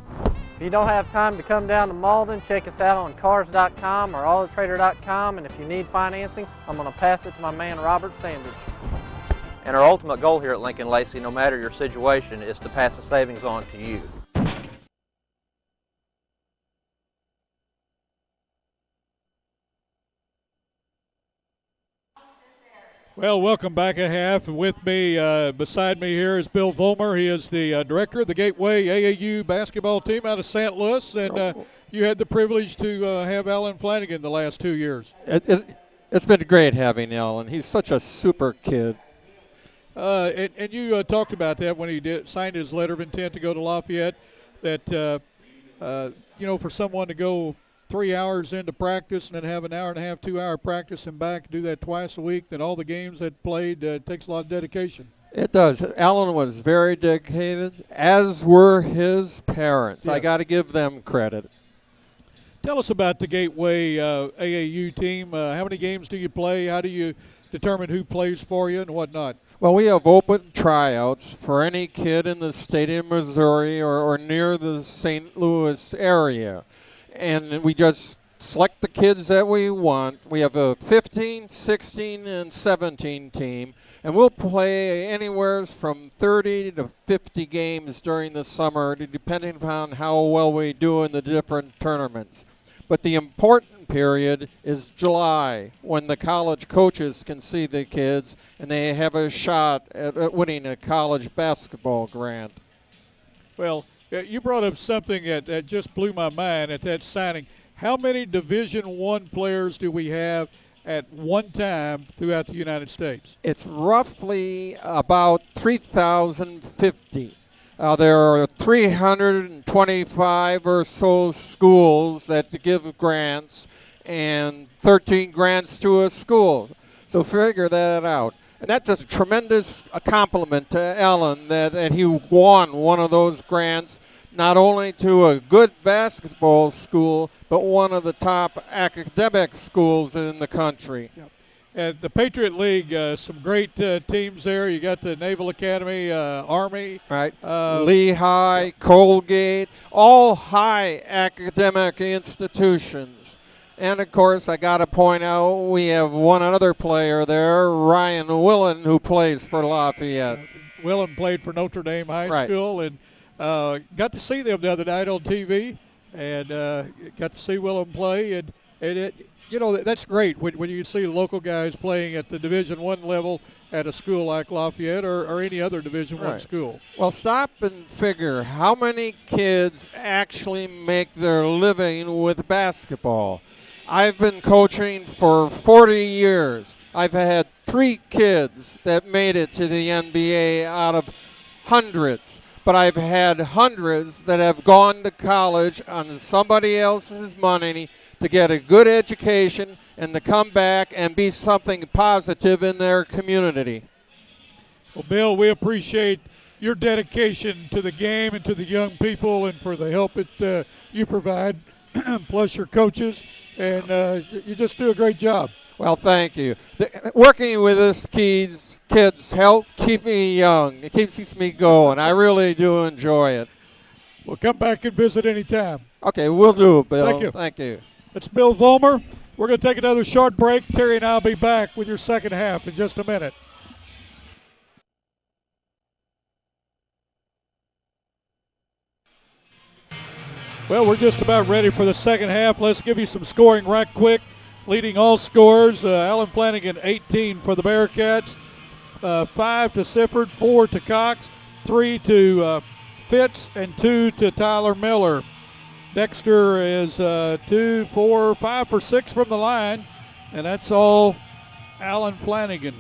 you don't have time to come down to Malden, check us out on cars.com or autotrader.com, and if you need financing, I'm going to pass it to my man Robert Sanders. And our ultimate goal here at Lincoln Lacey, no matter your situation, is to pass the savings on to you. Well, welcome back at half. And with me, beside me here is Bill Vollmer. He is the director of the Gateway AAU basketball team out of St. Louis. And you had the privilege to have Alan Flanagan the last 2 years. It's been great having Alan. He's such a super kid. And you talked about that when he signed his letter of intent to go to Lafayette, that, for someone to go 3 hours into practice and then have an hour and a half, 2 hour practice and back, do that twice a week, then all the games that played, takes a lot of dedication. It does. Alan was very dedicated, as were his parents. Yes. I got to give them credit. Tell us about the Gateway AAU team. How many games do you play? How do you determine who plays for you and whatnot? Well, we have open tryouts for any kid in the state of Missouri or near the St. Louis area. And we just select the kids that we want. We have a 15, 16, and 17 team, and we'll play anywhere from 30 to 50 games during the summer, depending upon how well we do in the different tournaments. But the important period is July, when the college coaches can see the kids, and they have a shot at winning a college basketball grant. Well, you brought up something that just blew my mind at that signing. How many Division I players do we have at one time throughout the United States? It's roughly about 3,050. There are 325 or so schools that give grants and 13 grants to a school. So figure that out. And that's a tremendous compliment to Alan that he won one of those grants, not only to a good basketball school, but one of the top academic schools in the country. Yep. At the Patriot League, some great teams there. You got the Naval Academy, Army. Right. Lehigh, Colgate, all high academic institutions. And, of course, I got to point out we have one other player there, Ryan Willen, who plays for Lafayette. Willen played for Notre Dame High School, and got to see them the other night on TV, and got to see Willen play. And it, that's great when you see local guys playing at the Division I level at a school like Lafayette or any other Division I school. Well, stop and figure how many kids actually make their living with basketball. I've been coaching for 40 years. I've had 3 kids that made it to the NBA out of hundreds. But I've had hundreds that have gone to college on somebody else's money to get a good education and to come back and be something positive in their community. Well, Bill, we appreciate your dedication to the game and to the young people and for the help that you provide, plus your coaches. And you just do a great job. Well, thank you. Working with us kids help keep me young. It keeps me going. I really do enjoy it. Well, come back and visit anytime. Okay, we'll do, Bill. Thank you. Thank you. That's Bill Vollmer. We're going to take another short break. Terry and I will be back with your second half in just a minute. Well, we're just about ready for the second half. Let's give you some scoring right quick. Leading all scorers, Alan Flanagan, 18 for the Bearcats, 5 to Sifford, 4 to Cox, 3 to Fitz, and 2 to Tyler Miller. Dexter is 2, 4, 5 for 6 from the line, and that's all Alan Flanagan.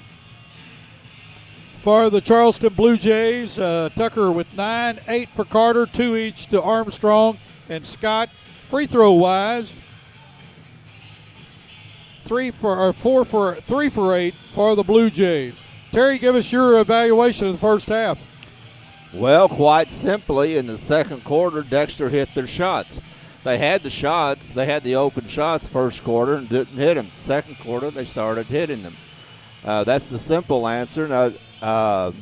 For the Charleston Blue Jays, Tucker with 9, 8 for Carter, 2 each to Armstrong and Scott. Free throw wise, 3 for 8 for the Blue Jays. Terry, give us your evaluation of the first half. Well, quite simply, in the second quarter, Dexter hit their shots. They had the shots. They had the open shots first quarter and didn't hit them. Second quarter, they started hitting them. That's the simple answer. Now,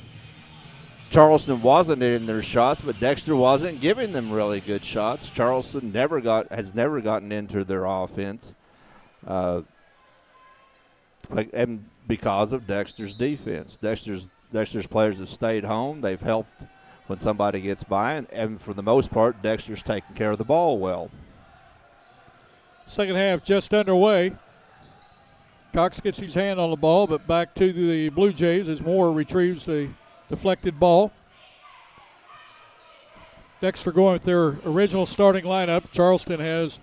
Charleston wasn't hitting their shots, but Dexter wasn't giving them really good shots. Charleston has never gotten into their offense, and because of Dexter's defense. Dexter's players have stayed home. They've helped when somebody gets by, and for the most part, Dexter's taking care of the ball well. Second half just underway. Cox gets his hand on the ball, but back to the Blue Jays as Moore retrieves the deflected ball. Dexter going with their original starting lineup. Charleston has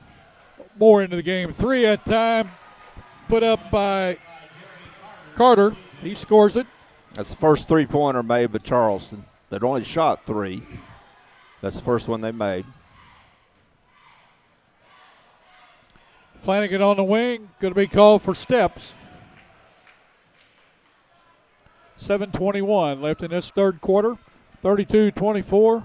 Moore into the game. 3 at time, put up by Carter. He scores it. That's the first three-pointer made by Charleston. They'd only shot 3. That's the first one they made. Flanagan on the wing, going to be called for steps. 7:21 left in this third quarter, 32-24.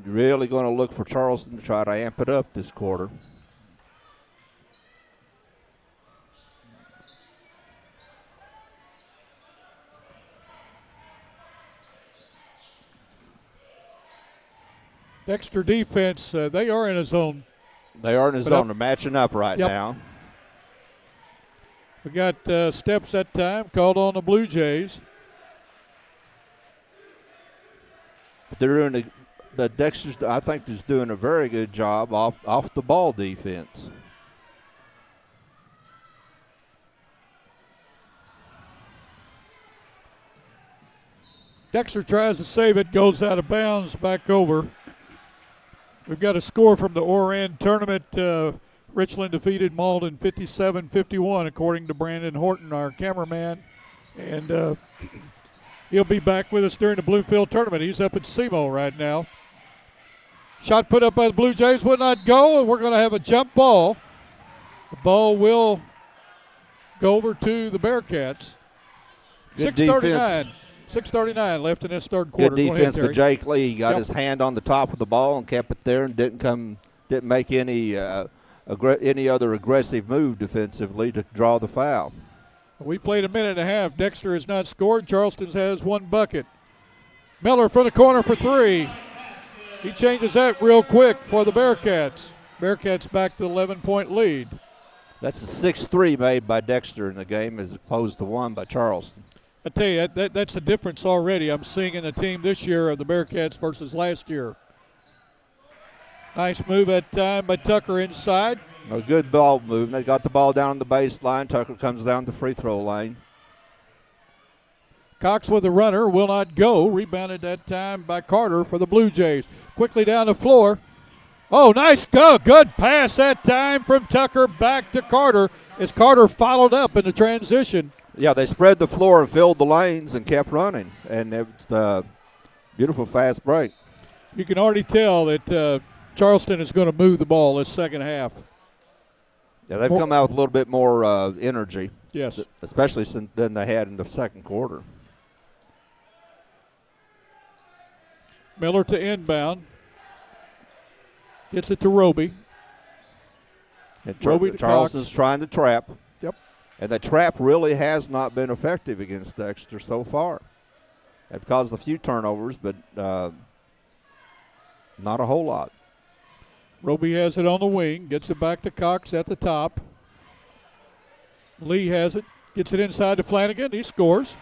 Really going to look for Charleston to try to amp it up this quarter. Dexter defense, they are in a zone. They are in a zone. They're matching up right now. We got steps that time called on the Blue Jays. They're doing but Dexter's, I think, is doing a very good job off the ball defense. Dexter tries to save it, goes out of bounds, back over. We've got a score from the Oran tournament. Richland defeated Malden 57-51, according to Brandon Horton, our cameraman. And he'll be back with us during the Bluefield tournament. He's up at SEMO right now. Shot put up by the Blue Jays would not go, and we're going to have a jump ball. The ball will go over to the Bearcats. 6:39 left in this third quarter. Good defense by Jake Lee. He got his hand on the top of the ball and kept it there and didn't make any other aggressive move defensively to draw the foul. We played a minute and a half. Dexter has not scored. Charleston has one bucket. Miller from the corner for 3. He changes that real quick for the Bearcats. Bearcats back to 11-point lead. That's a 6-3 made by Dexter in the game as opposed to 1 by Charleston. I tell you, that's a difference already I'm seeing in the team this year of the Bearcats versus last year. Nice move at time by Tucker inside. A good ball movement. They got the ball down on the baseline. Tucker comes down the free throw line. Cox with the runner, will not go. Rebounded that time by Carter for the Blue Jays. Quickly down the floor. Oh, nice go. Good pass that time from Tucker back to Carter as Carter followed up in the transition. Yeah, they spread the floor and filled the lanes and kept running. And it's a beautiful fast break. You can already tell that Charleston is going to move the ball this second half. Yeah, they've come out with a little bit more energy. Yes. Especially than they had in the second quarter. Miller to inbound. Gets it to Roby. And Charleston's trying to trap. Yep. And the trap really has not been effective against Dexter so far. They've caused a few turnovers, but not a whole lot. Roby has it on the wing. Gets it back to Cox at the top. Lee has it. Gets it inside to Flanagan. He scores.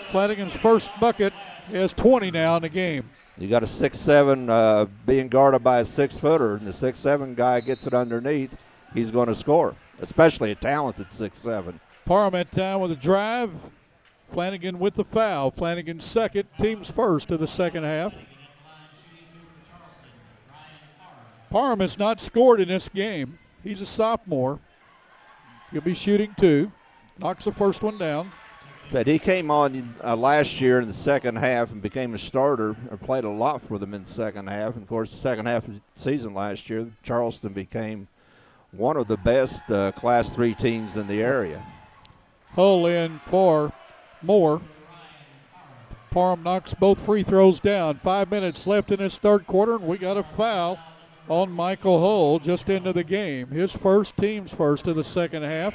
Flanagan's first bucket. He has 20 now in the game. You got a 6'7" being guarded by a 6-footer, and the 6'7" guy gets it underneath. He's going to score, especially a talented 6'7". Parham at time with a drive. Flanagan with the foul. Flanagan's second, team's first of the second half. Parham has not scored in this game. He's a sophomore. He'll be shooting 2. Knocks the first one down. Said he came on last year in the second half and became a starter and played a lot for them in the second half. And, of course, the second half of the season last year, Charleston became one of the best Class 3 teams in the area. Hull in for Moore. Parham knocks both free throws down. 5 minutes left in this third quarter, and we got a foul on Michael Hull just into the game. His first, team's first of the second half.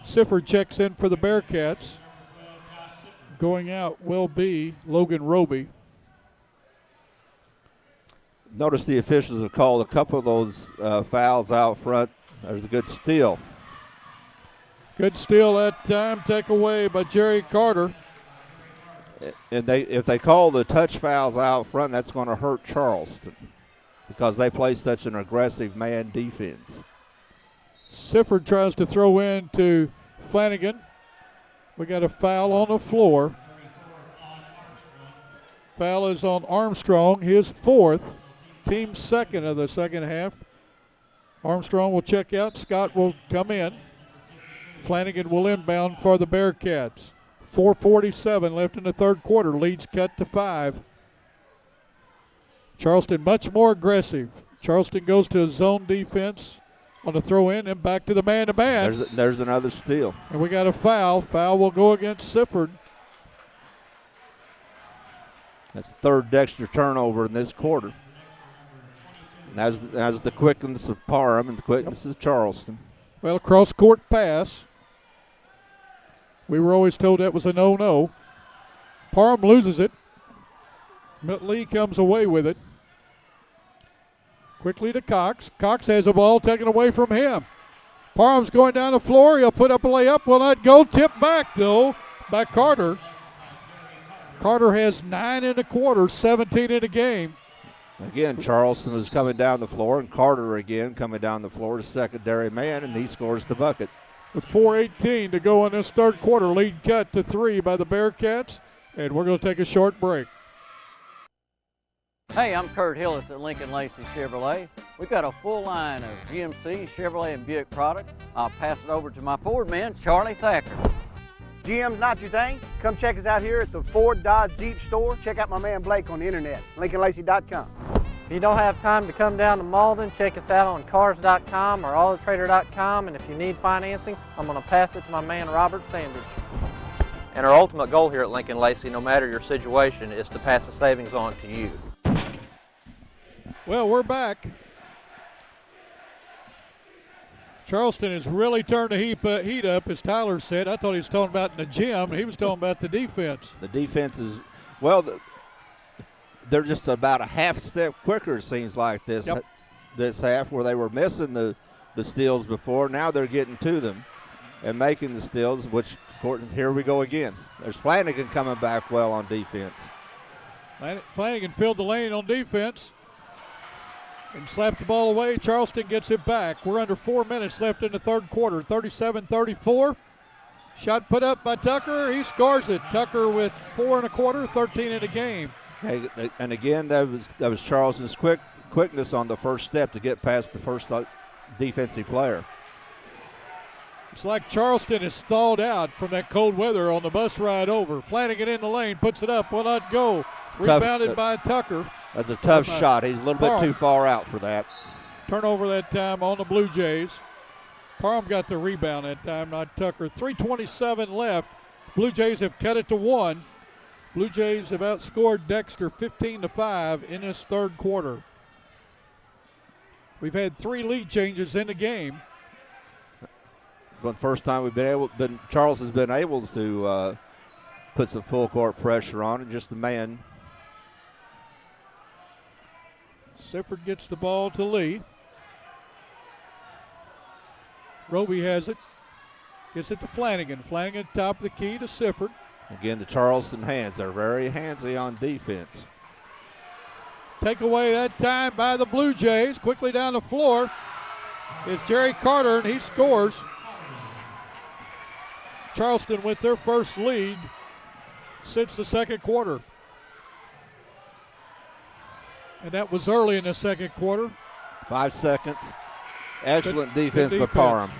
Sifford checks in for the Bearcats. Going out will be Logan Roby. Notice the officials have called a couple of those fouls out front. There's a good steal. Good steal that time, take away by Jerry Carter. And if they call the touch fouls out front, that's going to hurt Charleston because they play such an aggressive man defense. Sifford tries to throw in to Flanagan. We got a foul on the floor. Foul is on Armstrong, his fourth, team second of the second half. Armstrong will check out. Scott will come in. Flanagan will inbound for the Bearcats. 4:47 left in the third quarter. Leads cut to 5. Charleston much more aggressive. Charleston goes to a zone defense on the throw in and back to the man-to-man. There's another steal. And we got a foul. Foul will go against Sifford. That's the third Dexter turnover in this quarter. And that's the quickness of Parham and the quickness of Charleston. Well, cross-court pass. We were always told that was a no-no. Parham loses it. Lee comes away with it. Quickly to Cox. Cox has the ball taken away from him. Parham's going down the floor. He'll put up a layup. Will not go. Tipped back, though, by Carter. Carter has 9 in the quarter, 17 in the game. Again, Charleston is coming down the floor, and Carter again coming down the floor, the secondary man, and he scores the bucket. With 4:18 to go in this third quarter, lead cut to 3 by the Bearcats, and we're going to take a short break. Hey, I'm Kurt Hillis at Lincoln Lacey Chevrolet. We've got a full line of GMC, Chevrolet, and Buick products. I'll pass it over to my Ford man, Charlie Thacker. GM's not your thing? Come check us out here at the Ford Dodge Jeep store. Check out my man Blake on the internet, LincolnLacey.com. If you don't have time to come down to Malden, check us out on Cars.com or AutoTrader.com, and if you need financing, I'm going to pass it to my man Robert Sanders. And our ultimate goal here at Lincoln Lacey, no matter your situation, is to pass the savings on to you. Well, we're back. Charleston has really turned the heat up, as Tyler said. I thought he was talking about in the gym. He was talking about the defense. The defense is, well, they're just about a half step quicker, it seems like, this half, where they were missing the steals before. Now they're getting to them and making the steals, which, here we go again. There's Flanagan coming back well on defense. Flanagan filled the lane on defense and slapped the ball away. Charleston gets it back. We're under 4 minutes left in the third quarter. 37-34. Shot put up by Tucker. He scores it. Tucker with 4 1/4, 13 in the game. Hey, and again, that was Charleston's quickness on the first step to get past the first defensive player. It's like Charleston is thawed out from that cold weather on the bus ride over. Flanagan in the lane, puts it up, will not go. Rebounded by Tucker. That's a tough shot. He's a little bit too far out for that. Turnover that time on the Blue Jays. Parham got the rebound that time, not Tucker. 3:27 left. Blue Jays have cut it to 1. Blue Jays have outscored Dexter 15-5 in this third quarter. We've had 3 lead changes in the game. For the first time Charles has been able to put some full court pressure on it, just the man. Sifford gets the ball to Lee. Roby has it. Gets it to Flanagan. Flanagan top of the key to Sifford. Again, the Charleston hands. They're very handsy on defense. Take away that time by the Blue Jays. Quickly down the floor is Jerry Carter, and he scores. Charleston with their first lead since the second quarter. And that was early in the second quarter. 5 seconds. Excellent defense by Parham.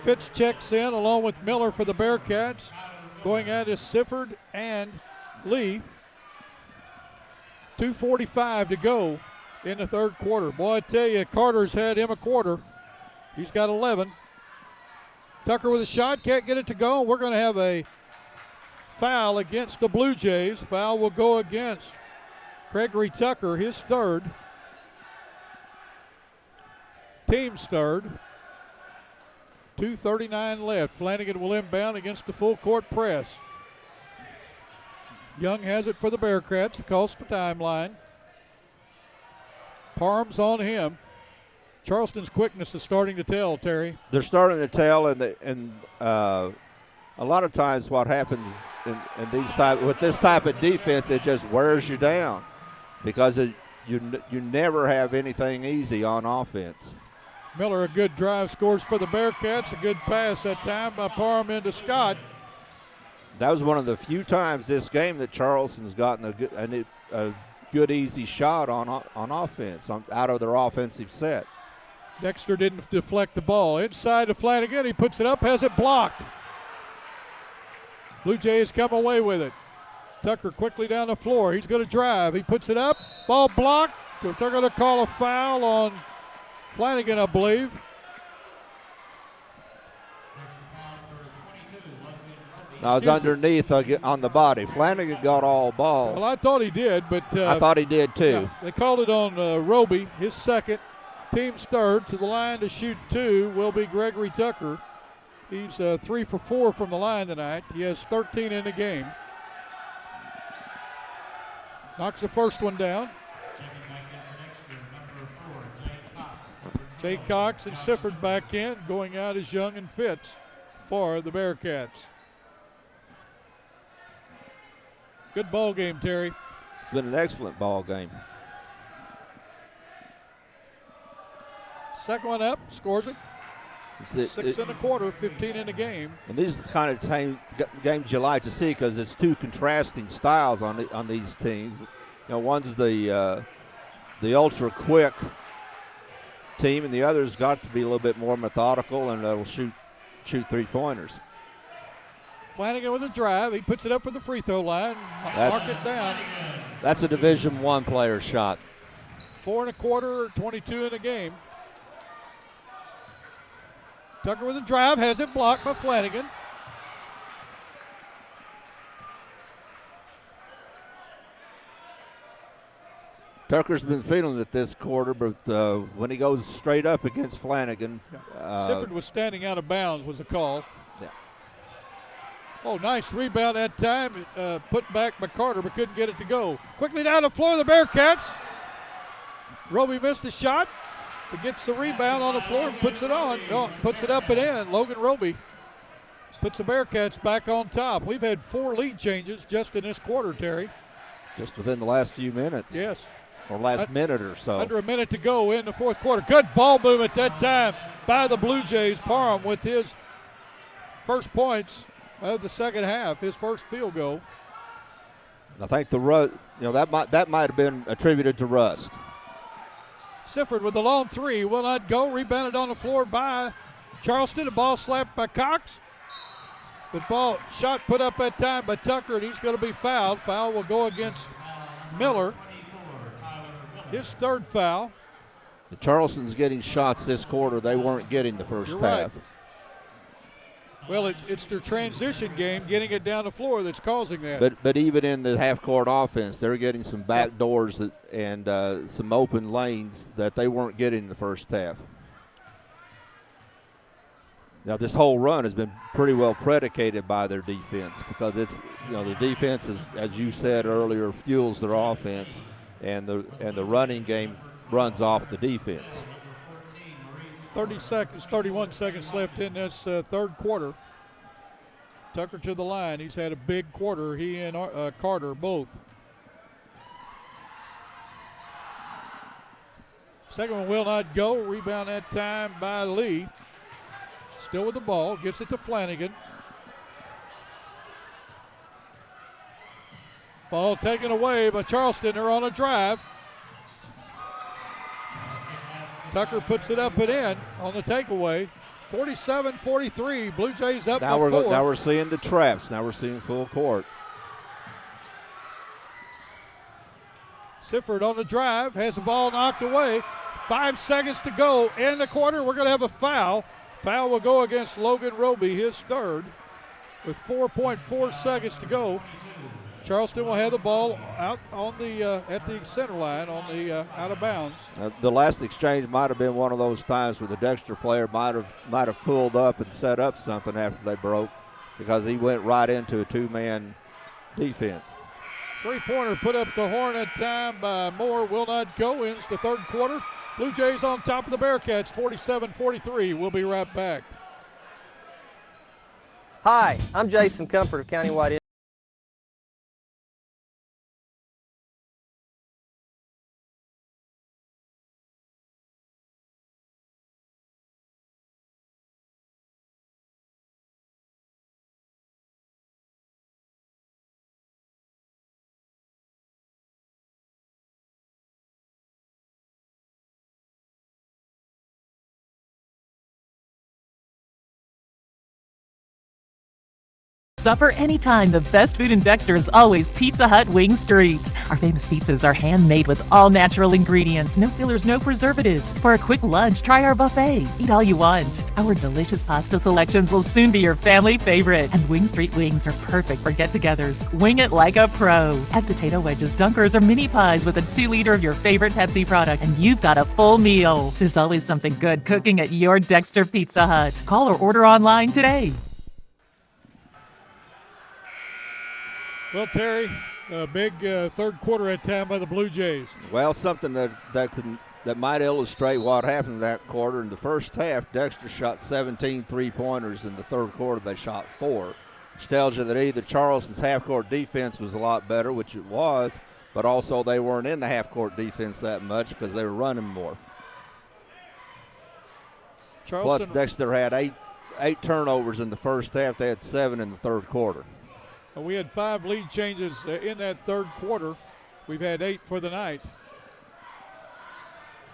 Fitz checks in along with Miller for the Bearcats. Going at is Sifford and Lee. 2:45 to go in the third quarter. Boy, I tell you, Carter's had him a quarter. He's got 11. Tucker with a shot, can't get it to go. We're going to have a foul against the Blue Jays. Foul will go against Gregory Tucker, his third. team's third. 2:39 left. Flanagan will inbound against the full court press. Young has it for the Bearcats across the timeline. Parham's on him. Charleston's quickness is starting to tell, Terry. They're starting to tell, and a lot of times what happens with this type of defense, it just wears you down because you never have anything easy on offense. Miller, a good drive, scores for the Bearcats. A good pass that time by Parham into Scott. That was one of the few times this game that Charleston's gotten a good easy shot on offense out of their offensive set. Dexter didn't deflect the ball. Inside to Flanagan. He puts it up, has it blocked. Blue Jays come away with it. Tucker quickly down the floor. He's going to drive. He puts it up. Ball blocked. They're going to call a foul on Flanagan, I believe. Now it's underneath on the body. Flanagan got all ball. Well, I thought he did, but I thought he did too. Yeah, they called it on Roby, his second. Team's third. To the line to shoot two will be Gregory Tucker. He's 3 for 4 from the line tonight. He has 13 in the game. Knocks the first one down. Jay Cox and Sifford back in. Going out is Young and Fitz for the Bearcats. Good ball game, Terry. It's been an excellent ball game. Second one up, scores it. 6 and a quarter, 15 in the game. And these are the kind of games you like to see because it's two contrasting styles on these teams. You know, one's the ultra quick team, and the other's got to be a little bit more methodical and will shoot 3-pointers. Flanagan with a drive. He puts it up for the free throw line. Mark it down. That's a Division I player shot. 4 and a quarter, 22 in the game. Tucker with a drive, has it blocked by Flanagan. Tucker's been feeling it this quarter, but when he goes straight up against Flanagan. Sifford was standing out of bounds was the call. Yeah. Oh, nice rebound that time. Put back by Carter, but couldn't get it to go. Quickly down the floor, the Bearcats. Roby missed a shot. He gets the rebound on the floor and puts it on. No, puts it up and in. Logan Roby puts the Bearcats back on top. We've had 4 lead changes just in this quarter, Terry. Just within the last few minutes. Yes. Or last minute or so. Under a minute to go in the fourth quarter. Good ball move at that time by the Blue Jays. Parham with his first points of the second half, his first field goal. I think that might have been attributed to rust. Sifford with the long three will not go. Rebounded on the floor by Charleston. The ball slapped by Cox. The ball shot put up that time by Tucker, and he's going to be fouled. Foul will go against Miller. His third foul. The Charleston's getting shots this quarter they weren't getting the first half. Right. Well, it's their transition game, getting it down the floor that's causing that. But even in the half-court offense, they're getting some back doors and some open lanes that they weren't getting in the first half. Now, this whole run has been pretty well predicated by their defense because the defense is, as you said earlier, fuels their offense, and the running game runs off the defense. 31 seconds left in this third quarter. Tucker to the line. He's had a big quarter. He and Carter both. Second one will not go. Rebound that time by Lee. Still with the ball. Gets it to Flanagan. Ball taken away by Charleston. They're on a drive. Tucker puts it up and in on the takeaway. 47-43. Blue Jays up by 4. Now we're seeing the traps. Now we're seeing full court. Sifford on the drive. Has the ball knocked away. 5 seconds to go in the quarter. We're going to have a foul. Foul will go against Logan Roby, his third, with 4.4 seconds to go. Charleston will have the ball out on the at the center line on the out of bounds. The last exchange might have been one of those times where the Dexter player might have pulled up and set up something after they broke, because he went right into a two-man defense. Three-pointer put up the horn at time by Moore. Will not go. Ends the third quarter. Blue Jays on top of the Bearcats, 47-43. We'll be right back. Hi, I'm Jason Comfort of Countywide. Supper anytime. The best food in Dexter is always Pizza Hut Wing Street. Our famous pizzas are handmade with all natural ingredients, no fillers, no preservatives. For a quick lunch, try our buffet. Eat all you want. Our delicious pasta selections will soon be your family favorite. And Wing Street wings are perfect for get-togethers. Wing it like a pro. Add potato wedges, dunkers, or mini pies with a 2-liter of your favorite Pepsi product, and you've got a full meal. There's always something good cooking at your Dexter Pizza Hut. Call or order online today. Well, Terry, a big third quarter at time by the Blue Jays. Well, something that might illustrate what happened in that quarter. In the first half, Dexter shot 17 three-pointers. In the third quarter, they shot 4, which tells you that either Charleston's half-court defense was a lot better, which it was, but also they weren't in the half-court defense that much because they were running more. Plus, Dexter had eight turnovers in the first half. They had 7 in the third quarter. We had 5 lead changes in that third quarter. We've had 8 for the night.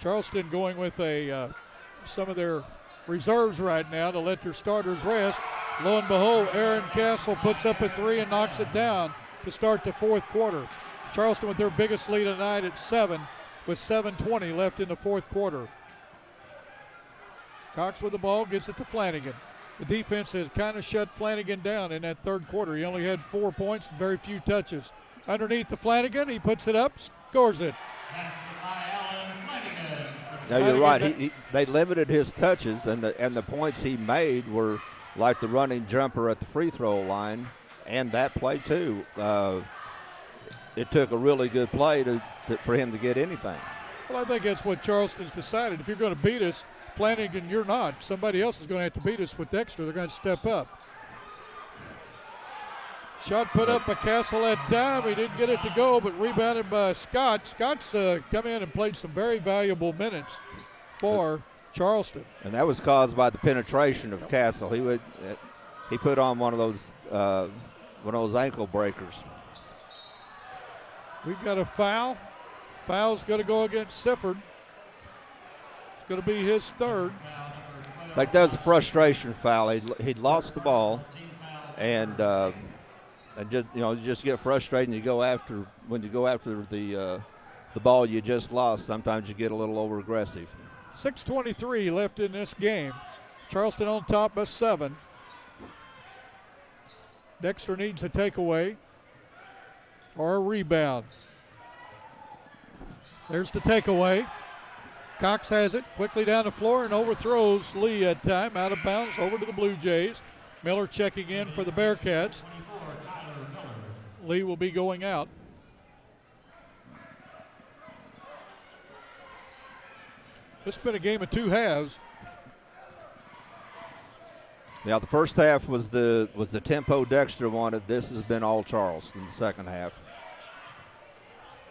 Charleston going with some of their reserves right now to let their starters rest. Lo and behold, Aaron Castle puts up a 3 and knocks it down to start the fourth quarter. Charleston with their biggest lead of the night at 7 with 7:20 left in the fourth quarter. Cox with the ball, gets it to Flanagan. The defense has kind of shut Flanagan down in that third quarter. He only had 4 points, very few touches. Underneath the Flanagan, he puts it up, scores it. No, you're right. They limited his touches, and the points he made were like the running jumper at the free throw line, and that play too. It took a really good play for him to get anything. Well, I think that's what Charleston's decided. If you're going to beat us, Flanagan, you're not. Somebody else is going to have to beat us with Dexter. They're going to step up. Shot put up by Castle at time. He didn't get it to go, but rebounded by Scott. Scott's come in and played some very valuable minutes for Charleston. And that was caused by the penetration of Castle. He put on one of those ankle breakers. We've got a foul. Foul's going to go against Sifford. It's going to be his third. Like that was a frustration foul. He'd lost the ball, and just get frustrated. And when you go after the ball you just lost. Sometimes you get a little over aggressive. 6:23 left in this game. Charleston on top by 7. Dexter needs a takeaway or a rebound. There's the takeaway. Cox has it quickly down the floor and overthrows Lee at time. Out of bounds over to the Blue Jays. Miller checking in for the Bearcats. Lee will be going out. This has been a game of 2 halves. Yeah, the first half was the tempo Dexter wanted. This has been all Charleston, the second half.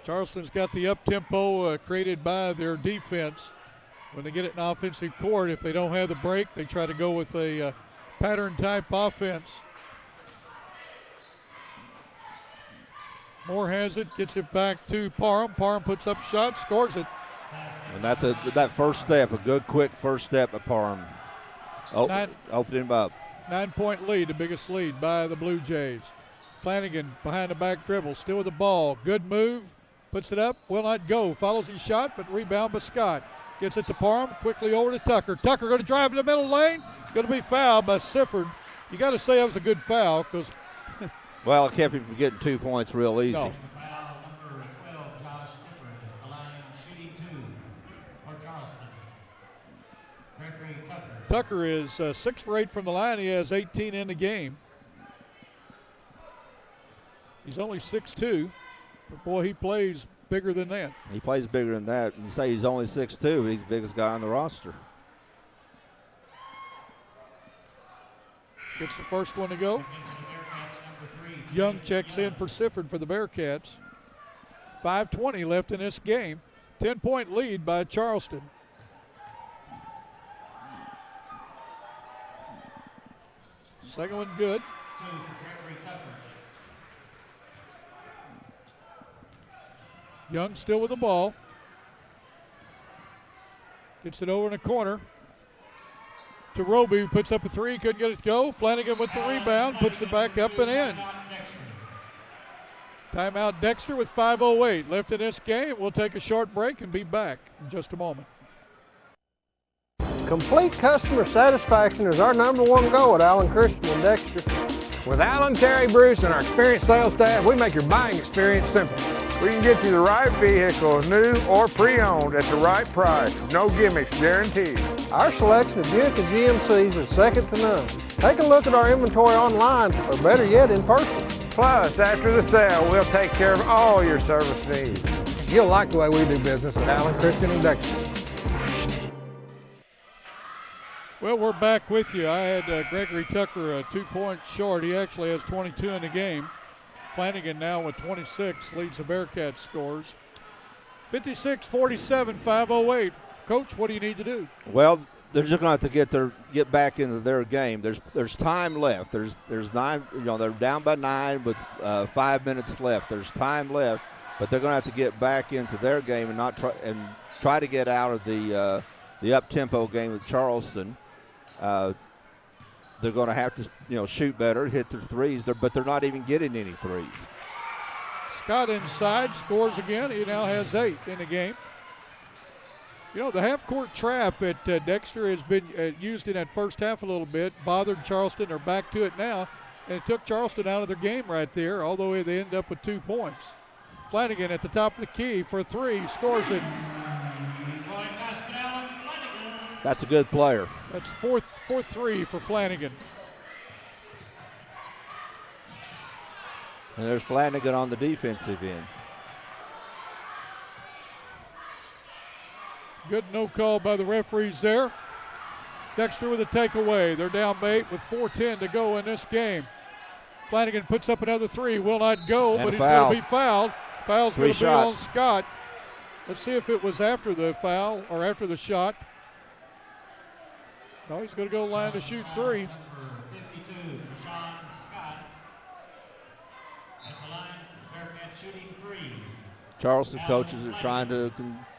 Charleston's got the up-tempo created by their defense. When they get it in offensive court, if they don't have the break, they try to go with a pattern-type offense. Moore has it, gets it back to Parham. Parham puts up a shot, scores it. And that's that first step, a good, quick first step at Parham. Opening him up. 9-point lead, the biggest lead by the Blue Jays. Flanagan behind the back dribble, still with the ball. Good move. Puts it up, will not go. Follows his shot, but rebound by Scott. Gets it to Parham, quickly over to Tucker. Tucker going to drive in the middle lane. Going to be fouled by Sifford. You got to say that was a good foul because Well, it kept him from getting 2 points real easy. No. Foul number 12, Josh Sifford. The line shooting 2 for Charleston. Gregory Tucker. Tucker is 6 for 8 from the line. He has 18 in the game. He's only 6'2", but boy, he plays bigger than that. He plays bigger than that. You say he's only 6'2", he's the biggest guy on the roster. Gets the first one to go. Young checks in for Sifford for the Bearcats. 5:20 left in this game. 10-point lead by Charleston. Second one good. 2 for Gregory Tucker. Young still with the ball. Gets it over in the corner to Roby, who puts up a 3, couldn't get it to go. Flanagan with the rebound, puts it back up and in. Timeout Dexter with 5:08 left in this game. We'll take a short break and be back in just a moment. Complete customer satisfaction is our #1 goal at Allen Christian and Dexter. With Alan, Terry, Bruce, and our experienced sales staff, we make your buying experience simple. We can get you the right vehicle, new or pre-owned, at the right price. No gimmicks, guaranteed. Our selection of Buick and GMCs is second to none. Take a look at our inventory online, or better yet, in person. Plus, after the sale, we'll take care of all your service needs. You'll like the way we do business at Alan, Christian, and Dexter. Well, we're back with you. I had Gregory Tucker 2 points short. He actually has 22 in the game. Flanagan now with 26 leads the Bearcats scores. 56-47, 5:08. Coach, what do you need to do? Well, they're just going to have to get back into their game. There's time left. There's 9. They're down by 9 with 5 minutes left. There's time left, but they're going to have to get back into their game and not try to get out of the up-tempo game with Charleston. They're going to have to, shoot better, hit their threes, but they're not even getting any threes. Scott inside, scores again. He now has 8 in the game. The half-court trap at Dexter has been used in that first half a little bit, bothered Charleston. They're back to it now, and it took Charleston out of their game right there, although they end up with 2 points. Flanagan at the top of the key for a 3, scores it. That's a good player. That's fourth 3 for Flanagan. And there's Flanagan on the defensive end. Good no call by the referees there. Dexter with a takeaway. They're down by 8 with 4:10 to go in this game. Flanagan puts up another 3, will not go, and but he's foul. going to be fouled. Foul's going to be shots. on Scott. Let's see if it was after the foul or after the shot. No, he's going to go line to shoot 3. Number 52, Sean Scott. At the line, Bearcat shooting 3. Charleston coaches are trying to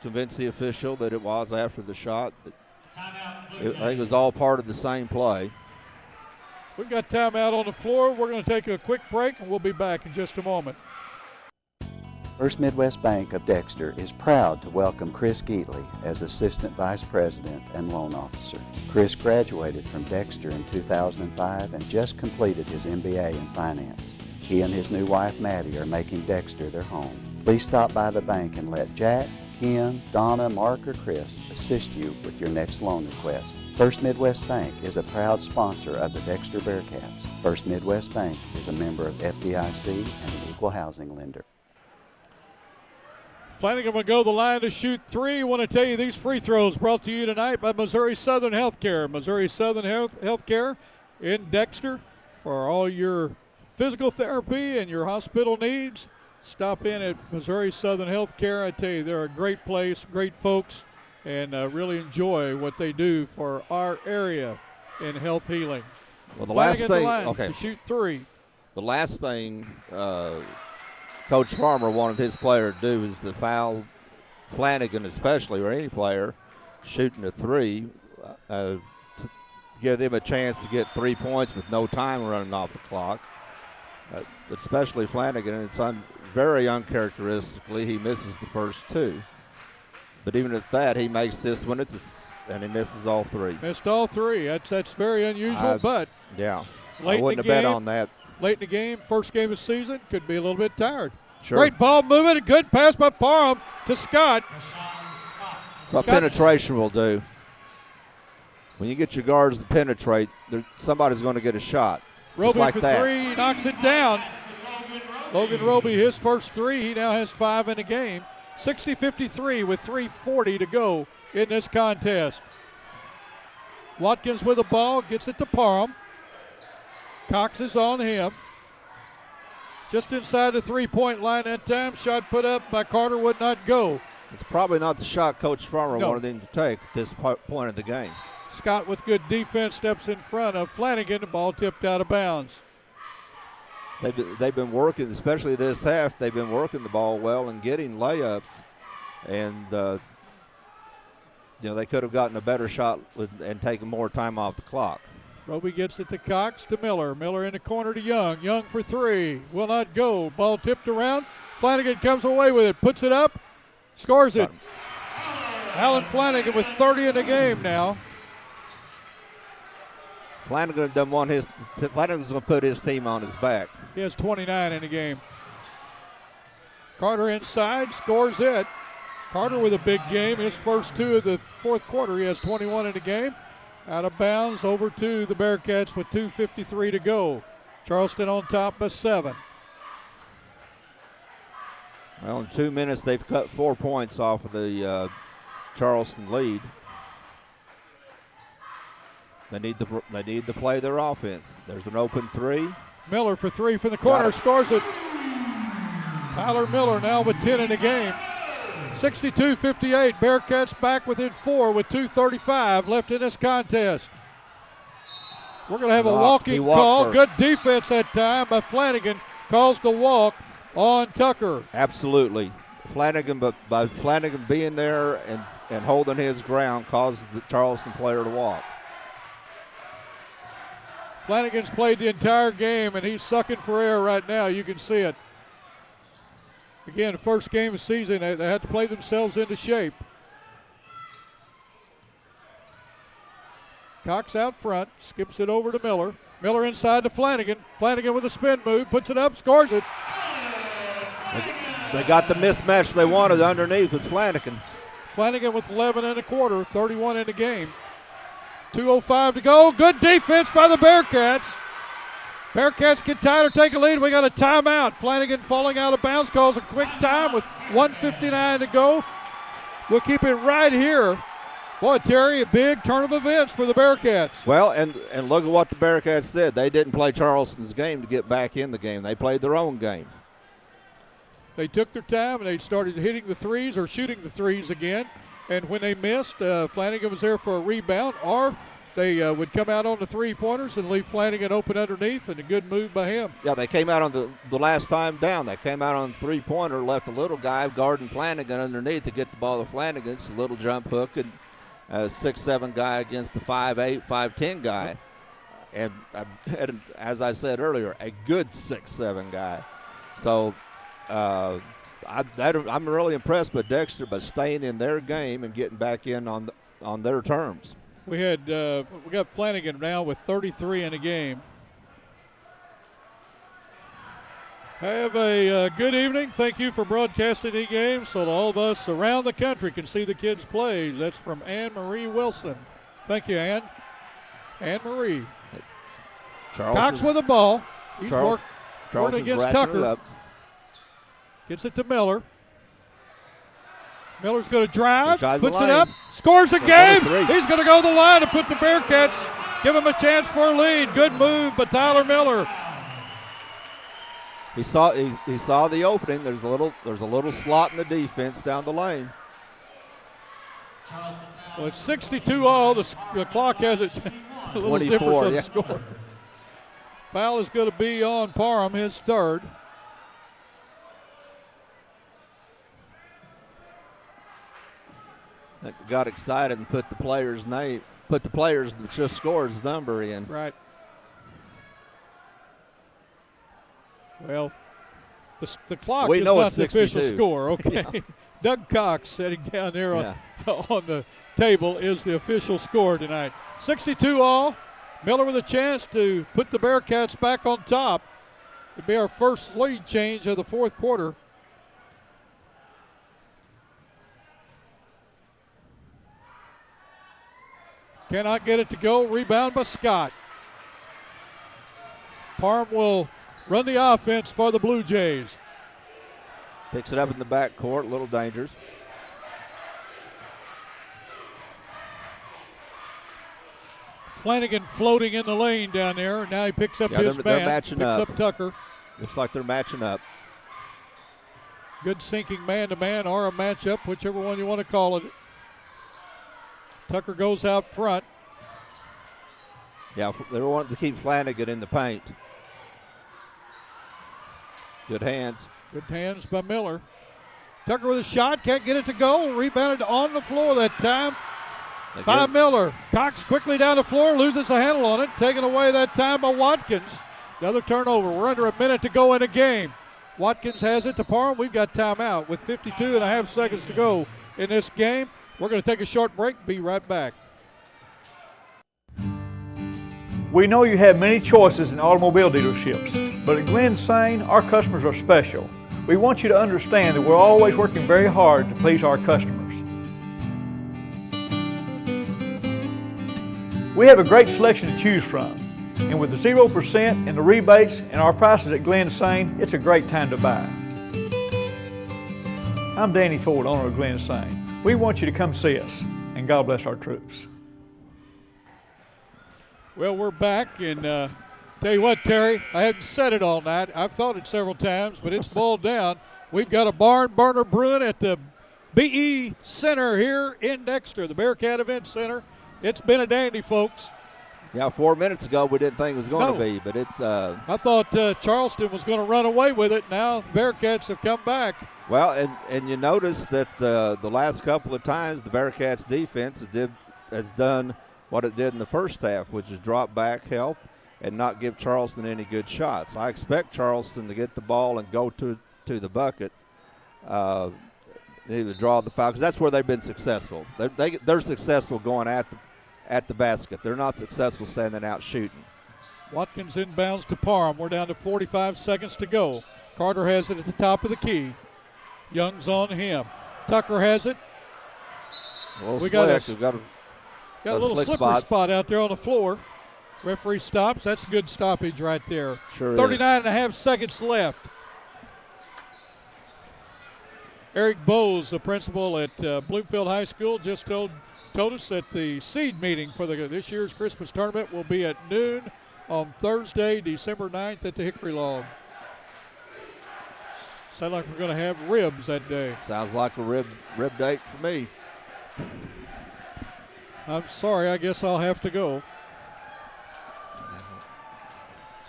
convince the official that it was after the shot. I think it was all part of the same play. We've got timeout on the floor. We're going to take a quick break, and we'll be back in just a moment. First Midwest Bank of Dexter is proud to welcome Chris Geatley as Assistant Vice President and Loan Officer. Chris graduated from Dexter in 2005 and just completed his MBA in Finance. He and his new wife, Maddie, are making Dexter their home. Please stop by the bank and let Jack, Ken, Donna, Mark, or Chris assist you with your next loan request. First Midwest Bank is a proud sponsor of the Dexter Bearcats. First Midwest Bank is a member of FDIC and an equal housing lender. Flanagan will go the line to shoot 3. I want to tell you these free throws brought to you tonight by Missouri Southern Healthcare. Missouri Southern Healthcare in Dexter for all your physical therapy and your hospital needs. Stop in at Missouri Southern Healthcare. I tell you, they're a great place, great folks, and really enjoy what they do for our area in health healing. Well, the Flanagan last thing, to shoot 3. The last thing Coach Farmer wanted his player to do is to foul Flanagan, especially, or any player shooting a 3, to give them a chance to get 3 points with no time running off the clock. Especially Flanagan, and it's very uncharacteristically he misses the first 2. But even at that, he makes this one, and he misses all 3. Missed all 3. That's very unusual, but yeah, late I wouldn't in the have bet game, on that. late in the game, first game of the season, could be a little bit tired. Sure. Great ball movement, a good pass by Parham to Scott. What penetration will do. When you get your guards to penetrate, somebody's going to get a shot. Roby like for that. 3, knocks it down. Logan Roby, his first 3, he now has 5 in the game. 60-53 with 3:40 to go in this contest. Watkins with the ball, gets it to Parham. Cox is on him. Just inside the three-point line that time. Shot put up by Carter would not go. It's probably not the shot Coach Farmer No. wanted him to take at this point of the game. Scott with good defense steps in front of Flanagan. The ball tipped out of bounds. They've been working, especially this half, they've been working the ball well and getting layups. And, they could have gotten a better shot and taken more time off the clock. Roby gets it to Cox to Miller. Miller in the corner to Young. Young for 3. Will not go. Ball tipped around. Flanagan comes away with it. Puts it up. Scores it. Alan Flanagan with 30 in the game now. Flanagan's going to put his team on his back. He has 29 in the game. Carter inside, scores it. Carter with a big game. His first 2 of the fourth quarter. He has 21 in the game. Out of bounds, over to the Bearcats with 2:53 to go. Charleston on top by 7. Well, in 2 minutes, they've cut 4 points off of the Charleston lead. They need to play their offense. There's an open 3. Miller for 3 from the corner, scores it. Tyler Miller now with 10 in the game. 62-58, Bearcats back within 4 with 2:35 left in this contest. We're going to have a walking call. Good defense that time by Flanagan. Calls the walk on Tucker. Absolutely. Flanagan, but by Flanagan being there and holding his ground caused the Charleston player to walk. Flanagan's played the entire game, and he's sucking for air right now. You can see it. Again, the first game of the season, they had to play themselves into shape. Cox out front, skips it over to Miller. Miller inside to Flanagan. Flanagan with a spin move, puts it up, scores it. They got the mismatch they wanted underneath with Flanagan. Flanagan with 11 and a quarter, 31 in the game. 2:05 to go. Good defense by the Bearcats. Bearcats get tied or take a lead. We got a timeout. Flanagan falling out of bounds calls a quick time with 1:59 to go. We'll keep it right here. Boy, Terry, a big turn of events for the Bearcats. Well, and look at what the Bearcats did. They didn't play Charleston's game to get back in the game. They played their own game. They took their time and they started hitting the threes or shooting the threes again. And when they missed, Flanagan was there for a rebound, or they would come out on the three-pointers and leave Flanagan open underneath, and a good move by him. Yeah, they came out on the last time down. They came out on the three-pointer, left a little guy guarding Flanagan underneath to get the ball to Flanagan. It's a little jump hook, and a 6'7" guy against the 5'8", 5'10" guy. And as I said earlier, a good 6'7" guy. So I'm really impressed with Dexter, but staying in their game and getting back in on their terms. We got Flanagan now with 33 in the game. Have a good evening. Thank you for broadcasting the game so that all of us around the country can see the kids' plays. That's from Anne Marie Wilson. Thank you, Anne. Anne Marie. Cox with the ball. He's working against Tucker. Gets it to Miller. Miller's going to drive, puts it up, scores the game. He's going to go to the line and put the Bearcats, give him a chance for a lead. Good move by Tyler Miller. He saw the opening. There's a little slot in the defense down the lane. Well, it's 62-all. The clock has it a little difference on the score. Foul is going to be on Parham, his third. Got excited and put the player's that just scored his number in. Right. Well, the clock is not the official score. Okay. Yeah. Doug Cox sitting down there on the table is the official score tonight. 62-all. Miller with a chance to put the Bearcats back on top. It'll be our first lead change of the fourth quarter. Cannot get it to go. Rebound by Scott. Parham will run the offense for the Blue Jays. Picks it up in the backcourt, a little dangerous. Flanagan floating in the lane down there. Now he picks up his they're man. matching Picks up. up Tucker. Looks like they're matching up. Good sinking man-to-man or a matchup, whichever one you want to call it. Tucker goes out front. Yeah, they were wanting to keep Flanagan in the paint. Good hands. Good hands by Miller. Tucker with a shot, can't get it to go. Rebounded on the floor that time by Miller. Cox quickly down the floor, loses a handle on it. Taken away that time by Watkins. Another turnover. We're under a minute to go in the game. Watkins has it to Parham. We've got timeout with 52.5 seconds to go in this game. We're going to take a short break. Be right back. We know you have many choices in automobile dealerships, but at Glen Sane, our customers are special. We want you to understand that we're always working very hard to please our customers. We have a great selection to choose from, and with the 0% and the rebates and our prices at Glen Sane, it's a great time to buy. I'm Danny Ford, owner of Glen Sane. We want you to come see us, and God bless our troops. Well, we're back, and tell you what, Terry, I haven't said it all night. I've thought it several times, but it's boiled down. We've got a barn burner brewing at the BE Center here in Dexter, the Bearcat Event Center. It's been a dandy, folks. Yeah, 4 minutes ago we didn't think it was going to be, but it's. I thought Charleston was going to run away with it. Now the Bearcats have come back. Well, and you notice that the last couple of times the Bearcats defense has done what it did in the first half, which is drop back, help, and not give Charleston any good shots. I expect Charleston to get the ball and go to the bucket, either draw the foul, because that's where they've been successful. They're successful going at the basket. They're not successful standing out shooting. Watkins inbounds to Parham. We're down to 45 seconds to go. Carter has it at the top of the key. Young's on him. Tucker has it. We got a little slippery spot out there on the floor. Referee stops. That's a good stoppage right there. Sure 39.5 seconds left. Eric Bowes, the principal at Bloomfield High School, just told us that the seed meeting for this year's Christmas tournament will be at noon on Thursday, December 9th at the Hickory Log. Sounds like we're going to have ribs that day. Sounds like a rib date for me. I'm sorry, I guess I'll have to go.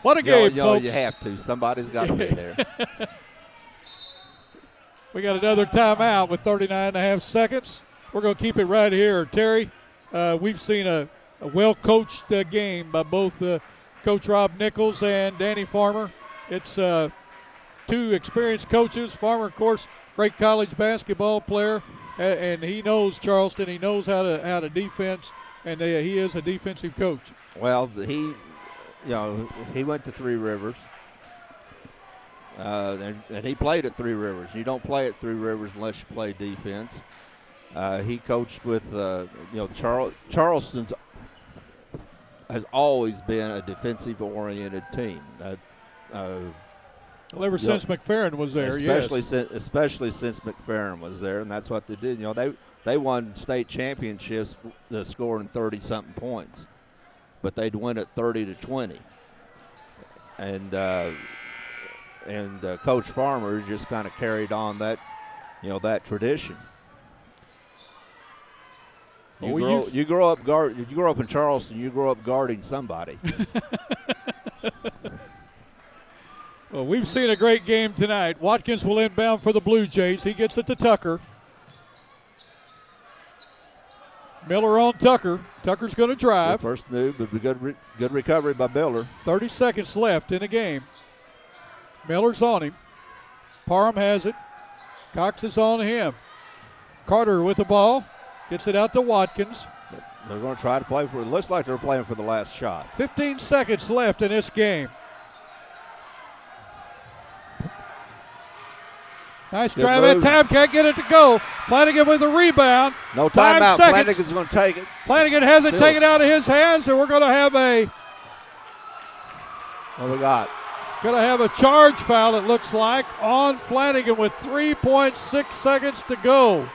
What a game, folks. You have to. Somebody's got to be there. We got another timeout with 39.5 seconds. We're going to keep it right here. Terry, we've seen a well-coached game by both Coach Rob Nichols and Danny Farmer. It's two experienced coaches. Farmer, of course, great college basketball player, and he knows Charleston. He knows how to defense, and he is a defensive coach. Well, he went to Three Rivers. And he played at Three Rivers. You don't play at Three Rivers unless you play defense. He coached with, Charleston's has always been a defensive-oriented team. Ever since McFerrin was there, especially since McFerrin was there, and that's what they did. They won state championships scoring 30-something points, but they'd win at 30-20. And Coach Farmer just kind of carried on that tradition. You grow up in Charleston. You grow up guarding somebody. Well, we've seen a great game tonight. Watkins will inbound for the Blue Jays. He gets it to Tucker. Miller on Tucker. Tucker's going to drive. Good first move, but good recovery by Miller. 30 seconds left in the game. Miller's on him. Parham has it. Cox is on him. Carter with the ball. Gets it out to Watkins. They're going to try to play for it. Looks like they're playing for the last shot. 15 seconds left in this game. Nice drive that time. Can't get it to go. Flanagan with the rebound. No timeout. Flanagan's going to take it. Flanagan has it taken out of his hands, and we're going to have what we got? Going to have a charge foul, it looks like, on Flanagan with 3.6 seconds to go.